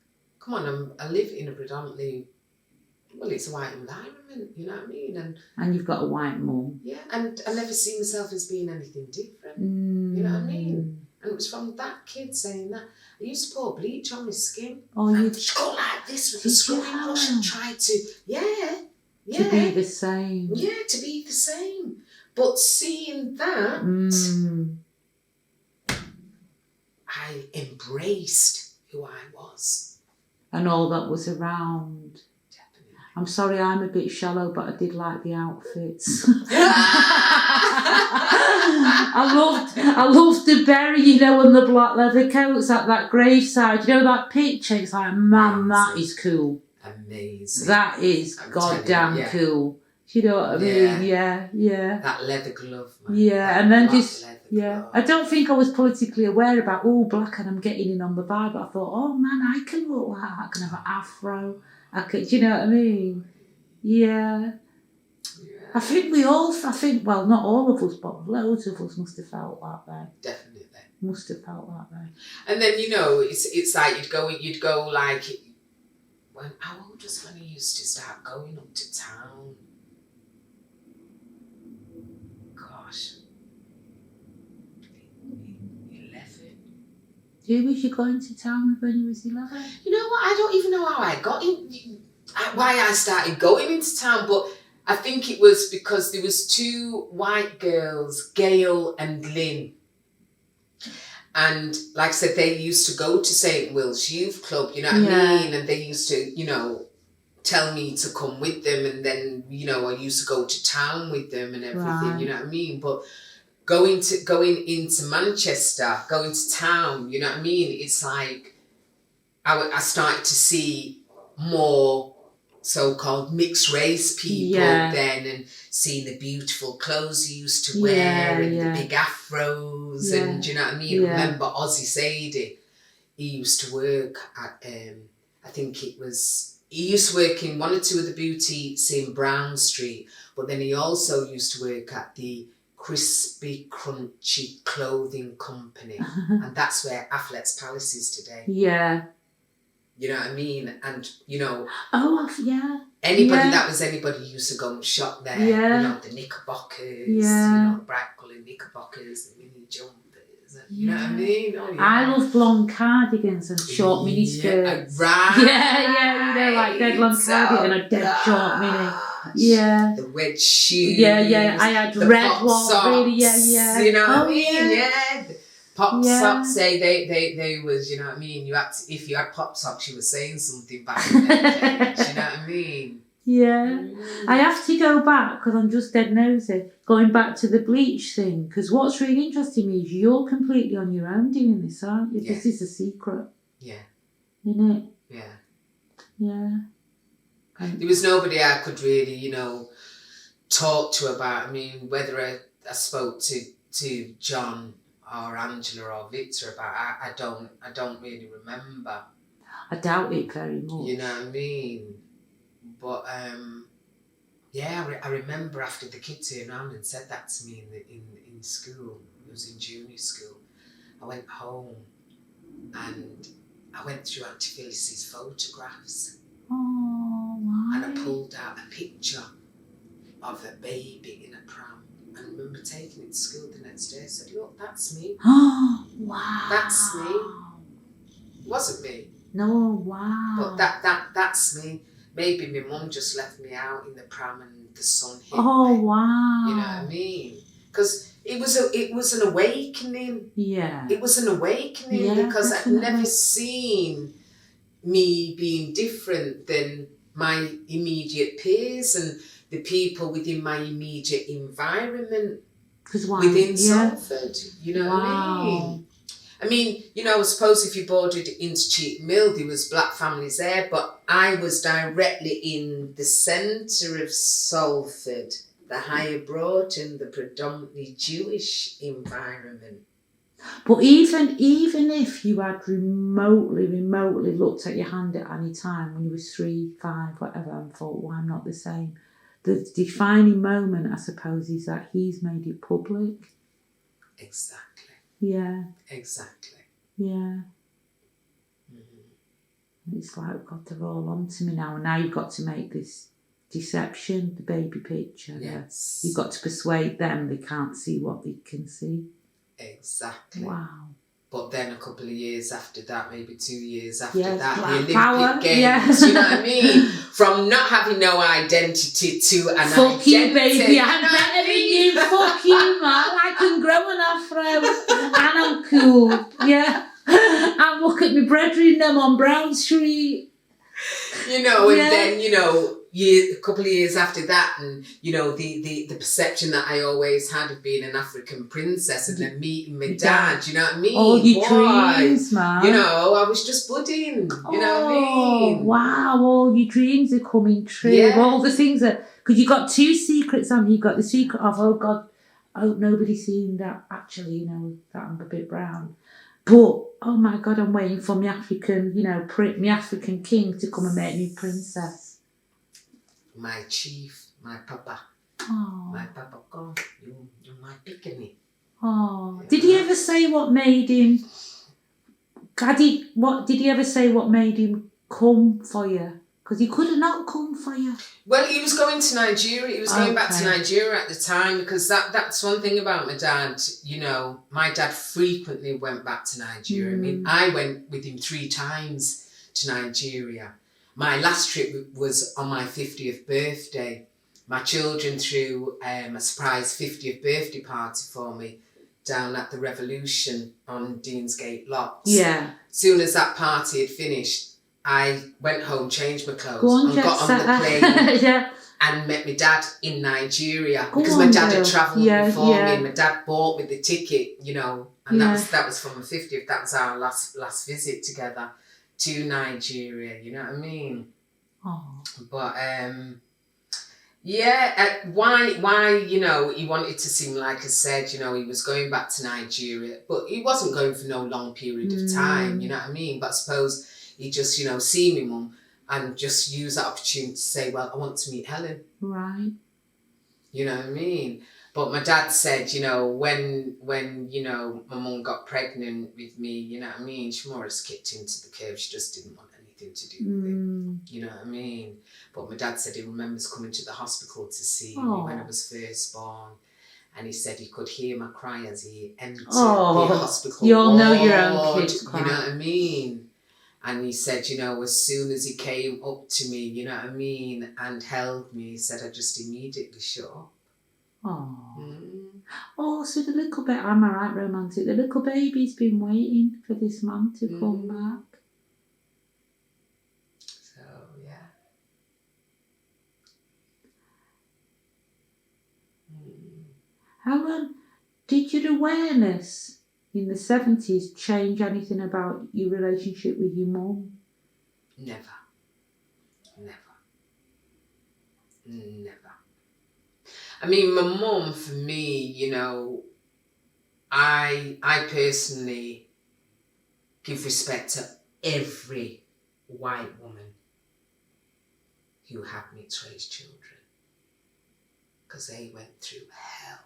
come on, I live in a predominantly, well, it's a white environment, you know what I mean? And you've got a white mum. Yeah, and I never see myself as being anything different, you know what I mean? And it was from that kid saying that. I used to pour bleach on my skin. Oh, you just go like this with the scrubbing brush and try to, to be the same. Yeah, to be the same. But seeing that, I embraced who I was. And all that was around. Definitely. I'm sorry, I'm a bit shallow, but I did like the outfits. I loved the berry, you know, and the black leather coats at that graveside. You know that picture? It's like, man, that is cool. Amazing. That is goddamn cool. You know what I mean? Yeah. That leather glove, man. Yeah, and then just, I don't think I was politically aware about, black and I'm getting in on the vibe. But I thought, oh man, I can look like that. I can have an afro. I could, do you know what I mean? Yeah. I think well, not all of us, but loads of us must have felt that way. Definitely. Must have felt that way. And then, you know, it's like you'd go like, how old was when I used to start going up to town? Gosh. 11. Who was you going to town with when you was 11? You know what? I don't even know how I got in, why I started going into town, but I think it was because there was 2 white girls, Gail and Lynn. And like I said, they used to go to St. Will's Youth Club, you know what I mean? And they used to, you know, tell me to come with them. And then, you know, I used to go to town with them and everything, you know what I mean? But going into Manchester, going to town, you know what I mean? It's like I started to see more so-called mixed race people then, and seeing the beautiful clothes he used to wear and the big afros and do you know what I mean? Remember Ozzy Sadie? He used to work at I think it was, he used to work in 1 or 2 of the boutiques in Brown Street, but then he also used to work at the Crispy Crunchy Clothing Company, and that's where Athlete's Palace is today. Yeah. You know what I mean? And, you know... Anybody that was anybody used to go and shop there. You know, the knickerbockers, you know, bright coloured knickerbockers, the mini jumpers. And, you know what I mean? Oh, I love blonde cardigans and short mini skirts. Right. You know, like dead long cardigan and a dead short mini. Yeah. The wedge shoes. Yeah. I had the red pop ones. Socks, really, You know what I mean? Yeah. Pop socks, they was, you know what I mean? You had to, if you had pop socks, you were saying something back in the day. You know what I mean? Yeah. I have to go back, because I'm just dead nosy, going back to the bleach thing, because what's really interesting me is you're completely on your own doing this, aren't you? This is a secret. Yeah. Isn't it? Yeah. Yeah. There was nobody I could really, you know, talk to about. I mean, whether I spoke to John or Angela or Victor about, I don't really remember. I doubt it very much. You know what I mean? But I remember after the kids turned around and said that to me in school. It was in junior school. I went home and I went through Auntie Phyllis's photographs. Oh, wow. And I pulled out a picture of a baby in a pram. I remember taking it to school the next day. I said, look, that's me. Oh, wow. That's me. It wasn't me. No, wow. But that's me. Maybe my mum just left me out in the pram and the sun hit me. Wow. You know what I mean? Because it was an awakening. Yeah. It was an awakening because definitely. I'd never seen me being different than my immediate peers and the people within my immediate environment within Salford. You know what I mean? I mean, you know, I suppose if you boarded into Cheap Mill, there was black families there, but I was directly in the centre of Salford, the Higher Broughton, the predominantly Jewish environment. But even if you had remotely looked at your hand at any time when you was 3, 5, whatever, and thought, well, I'm not the same. The defining moment, I suppose, is that he's made it public. Exactly. Yeah. Exactly. Yeah. Mm-hmm. And it's like, God, they're all on to me now. And now you've got to make this deception, the baby picture. Yes. You've got to persuade them they can't see what they can see. Exactly. Wow. But then a couple of years after that, maybe 2 years after Yes, that, the black Olympic power. Games, Yeah. you know what I mean? From not having no identity to an Fuck identity. you, baby, you I'm know what better I than mean? you. Fuck you, man. I can grow an afro and I'm cool. Yeah. And look at me brethren them on Brown Street. You know, and Yeah. then, you know, a couple of years after that, and, you know, the perception that I always had of being an African princess and then meeting my dad, you know what I mean? All your dreams, man. You know, I was just budding, you know what I mean? Wow, all your dreams are coming true. Yeah. All the things that, because you got two secrets on. You got the secret of, oh God, I hope nobody's seen that. Actually, you know, that I'm a bit brown. But, oh my God, I'm waiting for my African, you know, my African king to come and make me princess. My chief, my papa. Oh. My papa, God, you're my picking. Oh. Did he ever say what made him, did he ever say what made him come for you? Because he could have not come for you. Well, he was going to Nigeria. He was going back to Nigeria at the time, because that's one thing about my dad. You know, my dad frequently went back to Nigeria. I mean, I went with him 3 times to Nigeria. My last trip was on my 50th birthday. My children threw a surprise 50th birthday party for me down at the Revolution on Deansgate Locks. Yeah. As soon as that party had finished, I went home, changed my clothes, and got on the plane yeah. and met my dad in Nigeria. Because my dad had travelled before me, and my dad bought me the ticket, you know, and that was for my 50th. That was our last visit together to Nigeria, you know what I mean? Oh. But why, you know, he wanted to seem, like I said, you know, he was going back to Nigeria, but he wasn't going for no long period of time, you know what I mean? But I suppose he just, you know, see me mum and just use that opportunity to say, well, I want to meet Helen. Right. You know what I mean? But my dad said, you know, when you know, my mum got pregnant with me, you know what I mean, she more or less kicked into the curb. She just didn't want anything to do with it. You know what I mean? But my dad said he remembers coming to the hospital to see me when I was first born. And he said he could hear my cry as he entered the hospital. You all know your own kids cry. You know what I mean? And he said, you know, as soon as he came up to me, you know what I mean, and held me, he said, I just immediately shut up. Oh. Oh, so the little baby, I'm a right romantic. The little baby's been waiting for this man to come back. So, yeah. Helen, did your awareness in the 70s change anything about your relationship with your mum? Never. I mean, my mum, for me, you know, I personally give respect to every white woman who had mixed-race children, because they went through hell.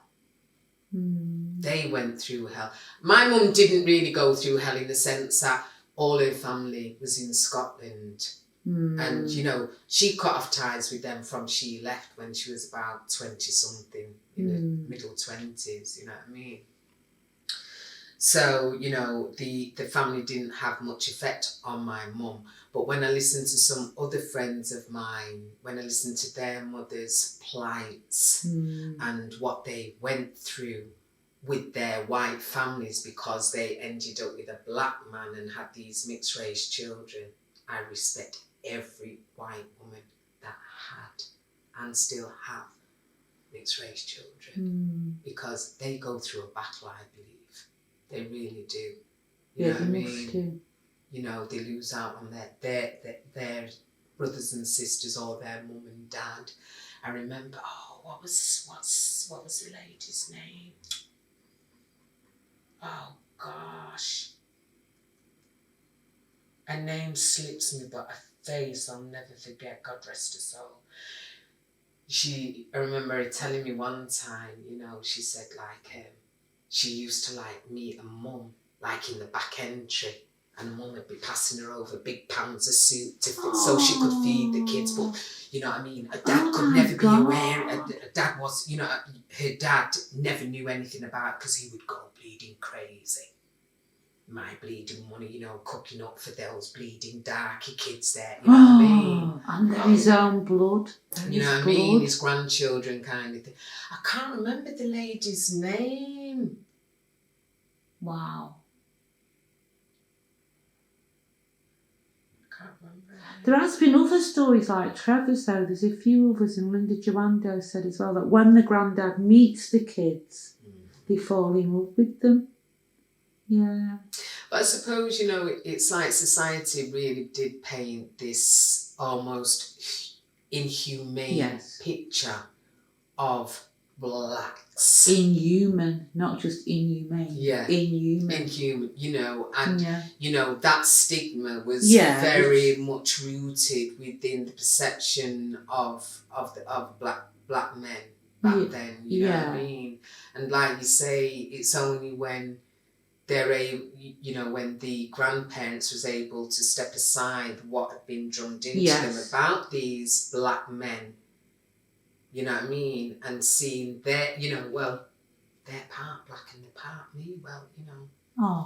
They went through hell. My mum didn't really go through hell in the sense that all her family was in Scotland. And, you know, she cut off ties with them from she left when she was about 20-something, in the middle 20s, you know what I mean? So, you know, the family didn't have much effect on my mum. But when I listened to some other friends of mine, when I listened to their mothers' plights and what they went through with their white families because they ended up with a black man and had these mixed-race children, I respect every white woman that had and still have mixed-race children because they go through a battle, I believe. They really do. You know what I mean? You know, they lose out on their brothers and sisters or their mum and dad. I remember, what was the lady's name? Oh gosh. Her name slips me, but her face I'll never forget. God rest her soul. I remember her telling me one time, you know, she said like she used to like meet a mum like in the back entry and the mum would be passing her over big pans of soup so she could feed the kids. But you know what I mean? A dad could never be aware. A dad was, you know, her dad never knew anything about it because he would go bleeding crazy. My bleeding money, you know, cooking up for those bleeding darky kids there, you know what I mean? Under his own blood. You know what I mean? His grandchildren kind of thing. I can't remember the lady's name. Wow. I can't remember. There has been other stories like Trevor's though. There's a few others, and Linda Joando said as well that when the granddad meets the kids, they fall in love with them. Yeah. But I suppose, you know, it's like society really did paint this almost inhumane picture of blacks. Inhuman, not just inhumane. Yeah. Inhuman. Inhuman, you know, and, you know, that stigma was very much rooted within the perception of black men back then, you know what I mean? And like you say, it's only when when the grandparents was able to step aside what had been drummed into them about these black men, you know what I mean, and seeing their, you know, well, they're part black and they're part me, well, you know,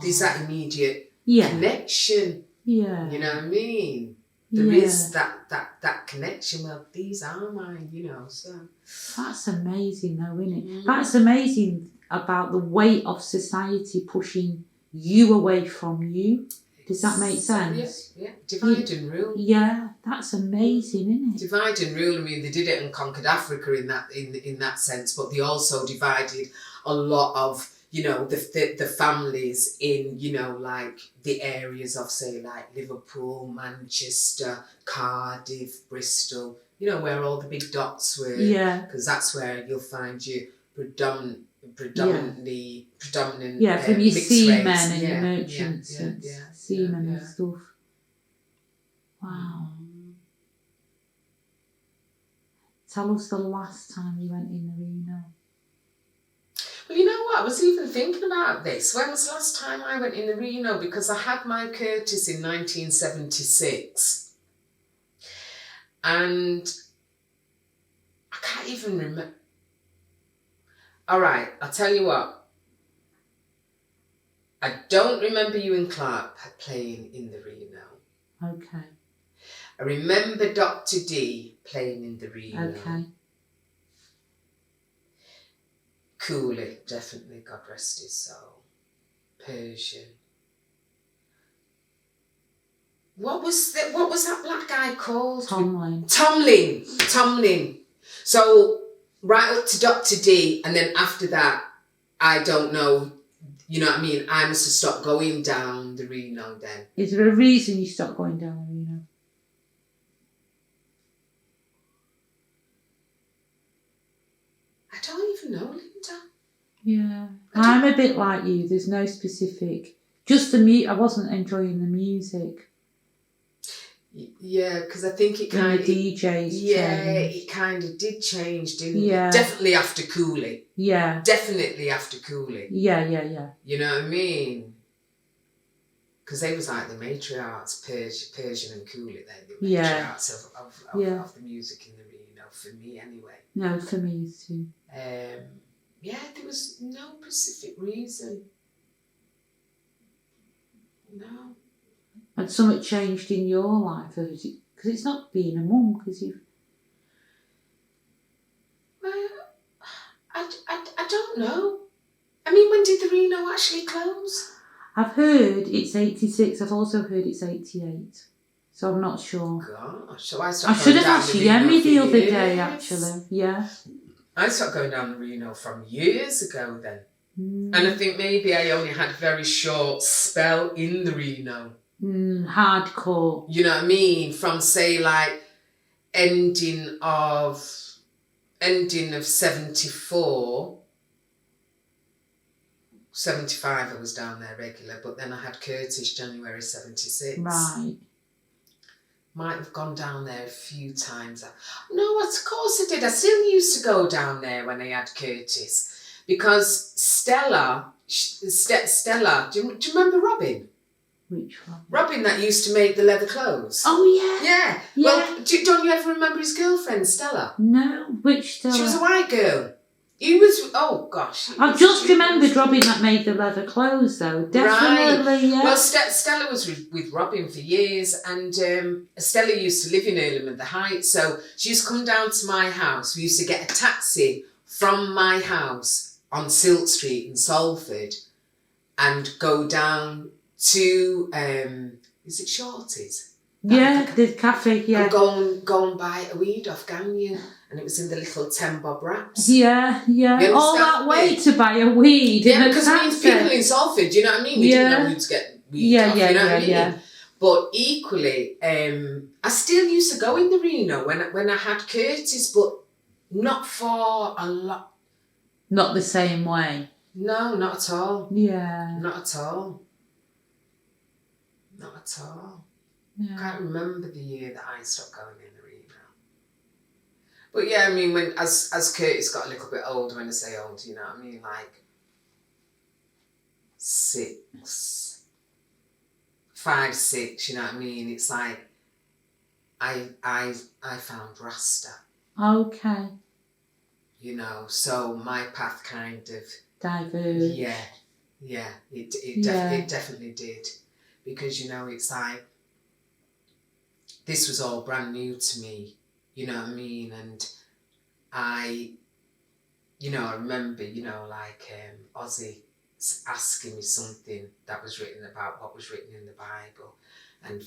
there's that immediate connection, you know what I mean? There is that connection, well, these are mine, you know, so. That's amazing though, isn't it? That's amazing about the weight of society pushing you away from you. Does that make sense? Yeah. Divide and rule. Yeah, that's amazing, isn't it? Divide and rule. I mean, they did it and conquered Africa in that sense, but they also divided a lot of, you know, the families in, you know, like the areas of, say, like Liverpool, Manchester, Cardiff, Bristol, you know, where all the big dots were. Yeah. Because that's where you'll find your predominant from your seamen and your merchants and seamen and stuff. Wow. Tell us the last time you went in the Reno. Well, you know what? I was even thinking about this. When was the last time I went in the Reno? Because I had my Curtis in 1976. And I can't even remember. All right, I'll tell you what. I don't remember you and Clark playing in the Reno. Okay. I remember Dr. D playing in the Reno. Okay. Cooley, definitely, God rest his soul. Persian. What was that black guy called? Tomlin. So right up to Dr. D, and then after that, I don't know, you know what I mean? I must have stopped going down the Reno then. Is there a reason you stopped going down the Reno? I don't even know, Linda. Yeah. I'm a bit like you. There's no specific. Just I wasn't enjoying the music. Yeah, because I think it kind of... the DJs changed. It kind of did change, didn't it? Definitely after Cooley. Yeah. Definitely after Cooley. Yeah. You know what I mean? Because they was like the matriarchs, Persian and Cooley. They're the matriarchs of the music in the Reno, for me anyway. No, for me too. There was no specific reason. No. Had something changed in your life? Because it's not being a mum, because you've... Well, I don't know. I mean, when did the Reno actually close? I've heard it's 86. I've also heard it's 88. So I'm not sure. Gosh, so I should have asked Yemi the other day, actually. Yeah. I started going down the Reno from years ago then. And I think maybe I only had a very short spell in the Reno. Hardcore. You know what I mean? From, say, like, ending of 74, 75 I was down there regular, but then I had Curtis January 76. Right. Might have gone down there a few times. No, of course I did. I still used to go down there when I had Curtis. Because Stella, do you remember Robin? Which one? Robin that used to make the leather clothes. Oh, yeah. Yeah. Well, don't you ever remember his girlfriend, Stella? No, which Stella? She was a white girl. He was, oh gosh. I've just remembered Robin that made the leather clothes, though. Definitely, right. Yeah. Well, Stella was with Robin for years, and Stella used to live in Earlham at the Heights, so she used to come down to my house. We used to get a taxi from my house on Silk Street in Salford and go down to, is it Shorty's? Yeah, the cafe, yeah. And go and buy a weed off Ganyan. And it was in the little 10 bob wraps. Yeah. All that way to buy a weed. Yeah, because I mean, people in Salford, you know what I mean? We didn't know who to get weed off, you know what I mean? Yeah. But equally, I still used to go in the Reno when I had Curtis, but not for a lot. Not the same way. No, not at all. Yeah. Not at all. Not at all. Yeah. I can't remember the year that I stopped going in the Reno. But yeah, I mean, as Curtis got a little bit older, when I say old, you know what I mean, like 5, 6, you know what I mean? It's like I found Rasta. Okay. You know, so my path kind of diverged. Yeah, it definitely did, because you know, it's like this was all brand new to me. You know what I mean? And I remember, like Ozzy asking me something that was written about what was written in the Bible. And,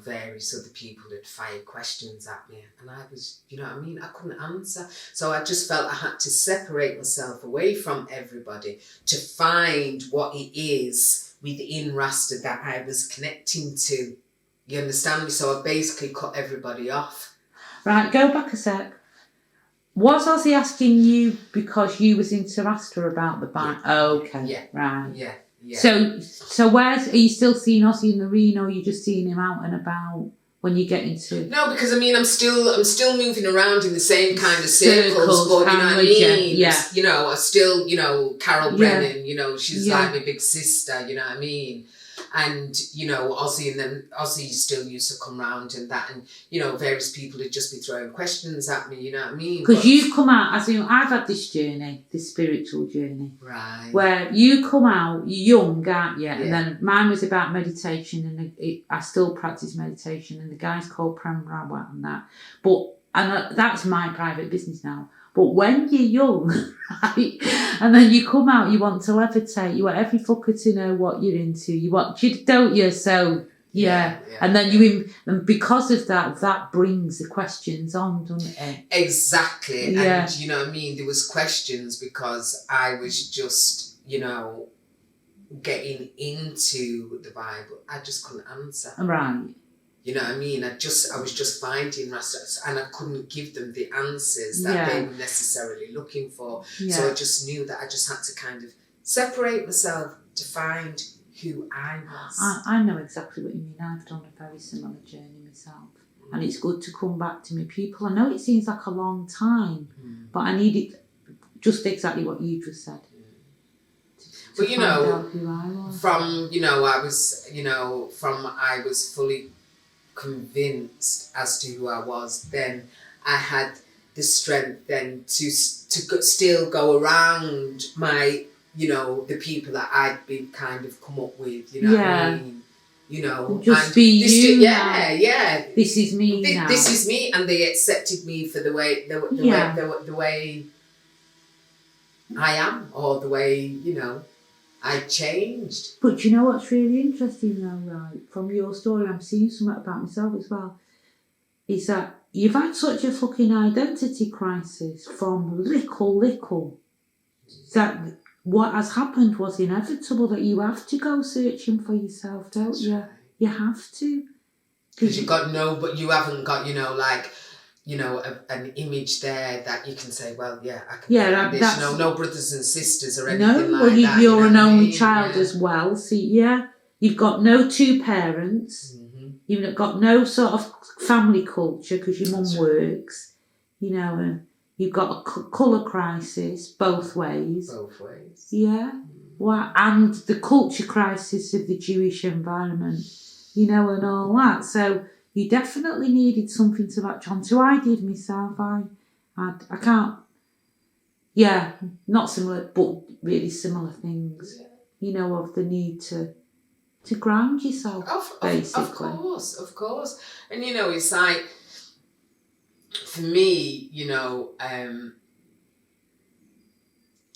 various other people had fired questions at me. And I was, you know what I mean? I couldn't answer. So I just felt I had to separate myself away from everybody to find what it is within Rasta that I was connecting to. You understand me? So I basically cut everybody off. Right, go back a sec. Was Ozzy asking you because you was into Rasta about the band? Yeah. Oh, okay. Yeah. Right. Yeah. So are you still seeing Ozzy in the Reno? Or are you just seeing him out and about when you get into? No, because I mean I'm still moving around in the same kind of circles, but you know what I mean? Yeah. I still, Carol Brennan, she's like my big sister, you know what I mean? And, Ozzy still used to come round and that, and, various people would just be throwing questions at me, you know what I mean? Because you've come out, I've had this journey, this spiritual journey. Right. Where you come out, you're young, aren't you? Yeah. And then mine was about meditation, and I still practice meditation, and the guy's called Prem Rawat and that. And that's my private business now. But when you're young, right, and then you come out, you want to levitate, you want every fucker to know what you're into, don't you? So, yeah. And then and because of that brings the questions on, doesn't it? Exactly. Yeah. And, you know what I mean? There was questions because I was just, getting into the Bible. I just couldn't answer. Right. You know what I mean? I was just finding Rasta, and I couldn't give them the answers that they were necessarily looking for. Yeah. So I just knew that I just had to kind of separate myself to find who I was. I know exactly what you mean. I've done a very similar journey myself. And it's good to come back to me. People, I know it seems like a long time, but I need it just exactly what you just said. But I was fully convinced as to who I was, then I had the strength then to still go around my, the people that I'd been kind of come up with, what I mean? Just be you. Yeah. This is me now. This is me, and they accepted me for the way I am, or the way, I changed. But you know what's really interesting though, right? From your story, I'm seeing something about myself as well. Is that you've had such a fucking identity crisis from little. That what has happened was inevitable, that you have to go searching for yourself, don't you? Right. You have to. Because you haven't got, an image there that you can say, well, yeah, I can do this. No brothers and sisters or anything like that. You're an only child as well. So, you've got no two parents. Mm-hmm. You've got no sort of family culture because your mum works, and you've got a colour crisis both ways. Both ways. Yeah. Well, and the culture crisis of the Jewish environment, you know, and all that. So you definitely needed something to latch on to. I did myself. I can't. Yeah, not similar, but really similar things. Yeah. You know, of the need to ground yourself, basically. Of course. And, you know, it's like, for me, you know,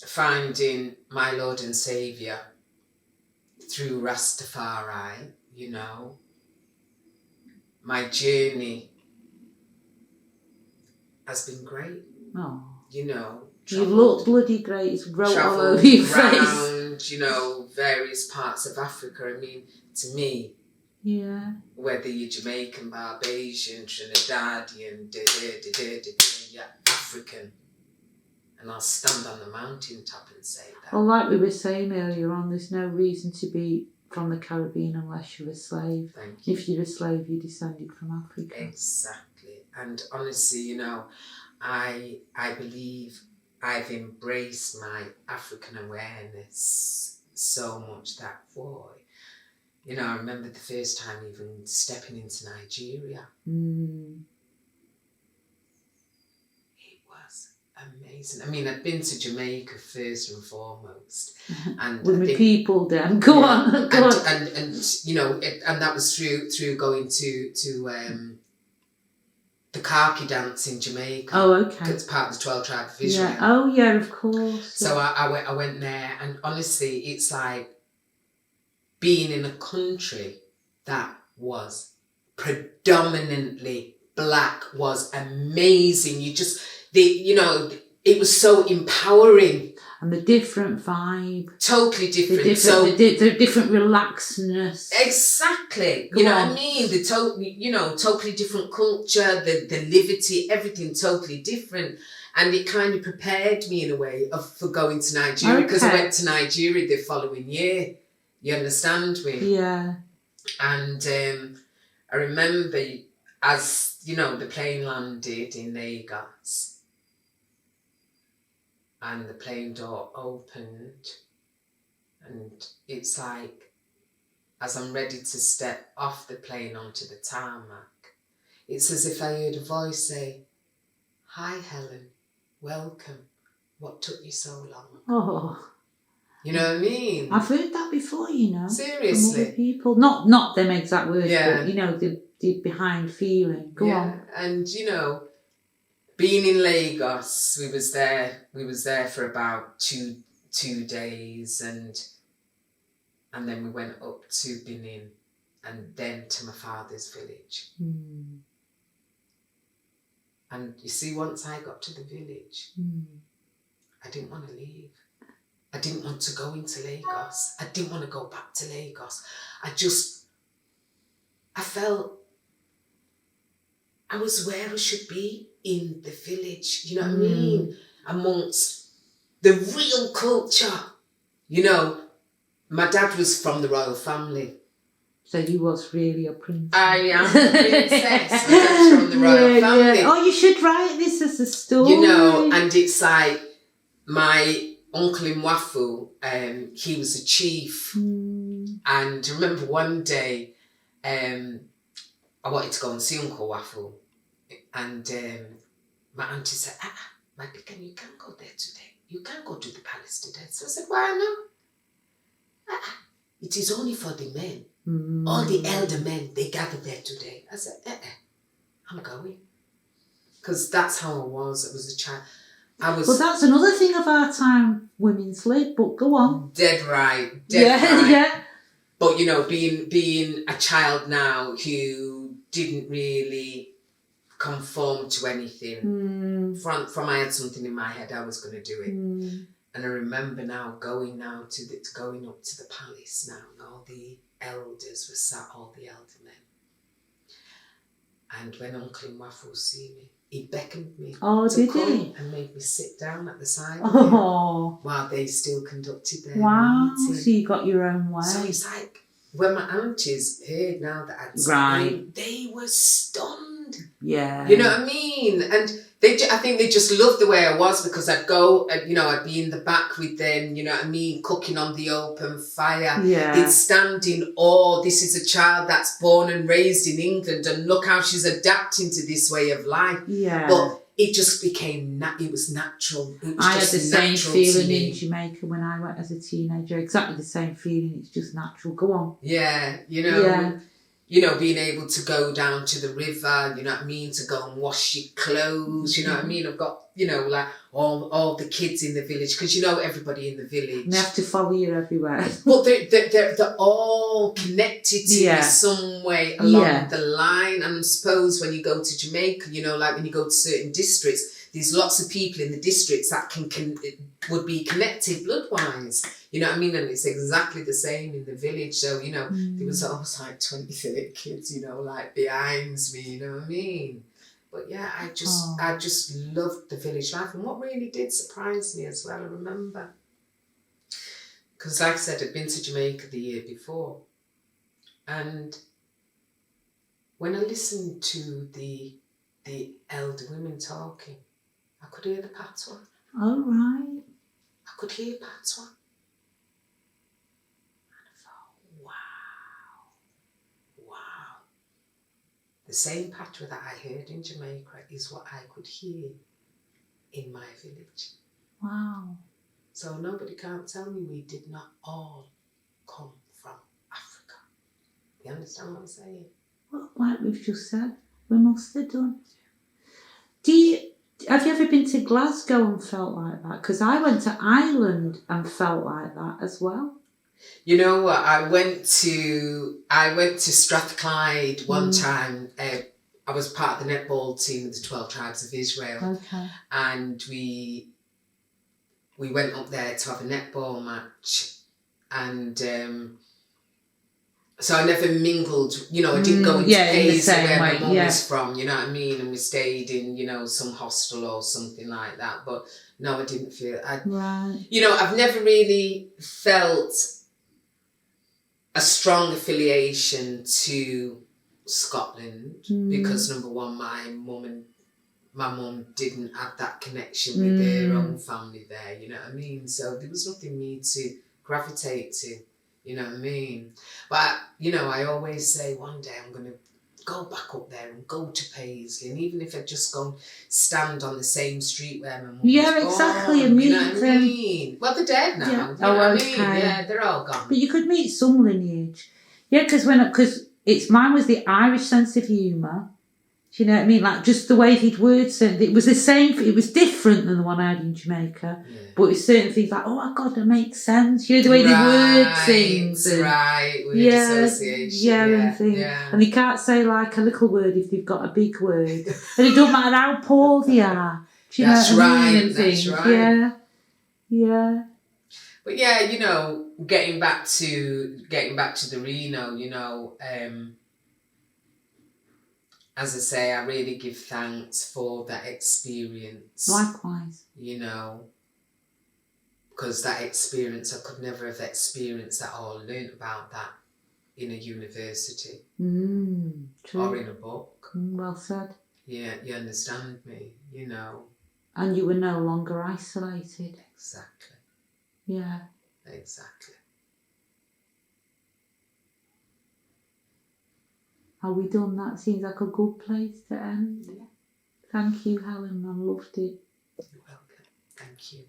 finding my Lord and Saviour through Rastafari, you know, my journey has been great. Oh. You know, you look bloody great. It's wrote all over your face. You know, various parts of Africa. I mean, to me, yeah, whether you're Jamaican, Barbadian, Trinidadian, you're African. And I'll stand on the mountaintop and say that. Well, like we were saying earlier on, there's no reason to be from the Caribbean unless you're a slave. Thank you. If you're a slave, you descended from Africa. Exactly. And honestly, you know, I believe I've embraced my African awareness so much that, boy, you know, I remember the first time even stepping into Nigeria. It was amazing. I mean, I'd been to Jamaica first and foremost. And with my people then. Go on. And you know, and that was through going to the Khaki dance in Jamaica. Oh, okay. It's part of the 12 Tribes of Israel. Yeah. Oh, yeah, of course. So I went there, and honestly, it's like being in a country that was predominantly black was amazing. It was so empowering. And the different vibe. Totally different. The different relaxedness. Exactly. You know what I mean? Totally different culture, the liberty, everything totally different. And it kind of prepared me in a way for going to Nigeria, because I went to Nigeria the following year. You understand me? Yeah. And I remember, as you know, the plane landed in Lagos. And the plane door opened, and it's like, as I'm ready to step off the plane onto the tarmac, it's as if I heard a voice say, "Hi, Helen, welcome. What took you so long?" Oh. You know what I mean? I've heard that before, you know. Seriously. From other people. Not them exact words, yeah. But, you know, the behind feeling. Go on. And, you know, being in Lagos, we was there for about two days, and then we went up to Benin, and then to my father's village. And you see, once I got to the village, I didn't want to leave. I didn't want to go into Lagos. I didn't want to go back to Lagos. I felt I was where I should be, in the village, you know what I mean? Amongst the real culture. You know, my dad was from the royal family. So you was really a princess. I am a princess. My dad's from the royal family. Yeah. Oh, you should write this as a story. You know, and it's like my uncle in Wafu, he was a chief. And I remember one day, I wanted to go and see Uncle Wafu. And my auntie said, my Dickon, you can't go there today. You can't go to the palace today. So I said, why not? It is only for the men. All the elder men, they gather there today. I said, I'm going. Because that's how I was. I was a child. Well, that's another thing of our time, women's lib, but go on. Dead right. Right. Yeah. But, you know, being a child now who didn't really conform to anything. From I had something in my head, I was going to do it. And I remember now going up to the palace now, and all the elders were sat, all the elder men. And when Uncle Wafu see me, he beckoned me to come and made me sit down at the side of him while they still conducted their meeting. So you got your own way. So it's like, when my aunties heard now that I'd seen, they were stunned. Yeah. You know what I mean? And I think they just loved the way I was, because I'd go, and, I'd be in the back with them, you know what I mean, cooking on the open fire. Yeah. They'd stand in awe. This is a child that's born and raised in England, and look how she's adapting to this way of life. Yeah. But it just became, it was natural. It was I had just the same natural feeling to me. in Jamaica when I went as a teenager. Exactly the same feeling. It's just natural. Go on. Yeah, being able to go down to the river, you know what I mean, to go and wash your clothes, you know what I mean. I've got, like all the kids in the village, because everybody in the village. And they have to follow you everywhere. But they're all connected to you some way along the line. And I suppose when you go to Jamaica, like when you go to certain districts, there's lots of people in the districts that would be connected blood-wise. You know what I mean? And it's exactly the same in the village. So, there was almost like 20 village kids, like behind me, you know what I mean? But yeah, I just loved the village life. And what really did surprise me as well, I remember, because like I said, I'd been to Jamaica the year before. And when I listened to the elder women talking, I could hear the patois. All right. I could hear patois. And I thought, wow. The same patois that I heard in Jamaica is what I could hear in my village. Wow. So nobody can't tell me we did not all come from Africa. You understand what I'm saying? Well, like we've just said, we must have done. Have you ever been to Glasgow and felt like that? Because I went to Ireland and felt like that as well. You know what? I went to Strathclyde one time. I was part of the netball team of the 12 Tribes of Israel. Okay. And we went up there to have a netball match. And so I never mingled, I didn't go into Paisley where my mum was from, you know what I mean? And we stayed in, some hostel or something like that. But no, I didn't feel... Right. I've never really felt a strong affiliation to Scotland because, number one, my mum didn't have that connection with their own family there, you know what I mean? So there was nothing me to gravitate to. You know what I mean? But, I always say one day I'm going to go back up there and go to Paisley. And even if I just go and stand on the same street where my mum was born, exactly. And meet you know what I mean? Well, they're dead now. Yeah. You know what I mean? Yeah, they're all gone. But you could meet some lineage. Yeah, because mine was the Irish sense of humour. Do you know what I mean? Like, just the way he'd word certain. It was the same. It was different than the one I had in Jamaica. Yeah. But it's certain things like, oh my God, that makes sense. The way they word things. And, word association. Yeah, and things. Yeah. And they can't say like a little word if they've got a big word. And it doesn't matter how poor they are. Do you know what I mean? And things. Right. Yeah. But yeah, getting back to the Reno, as I say, I really give thanks for that experience. Likewise. Because that experience, I could never have experienced that or learnt about that in a university. True. Or in a book. Well said. Yeah, you understand me, And you were no longer isolated. Exactly. Yeah. Exactly. Are we done? That seems like a good place to end. Yeah. Thank you, Helen. I loved it. You're welcome. Thank you.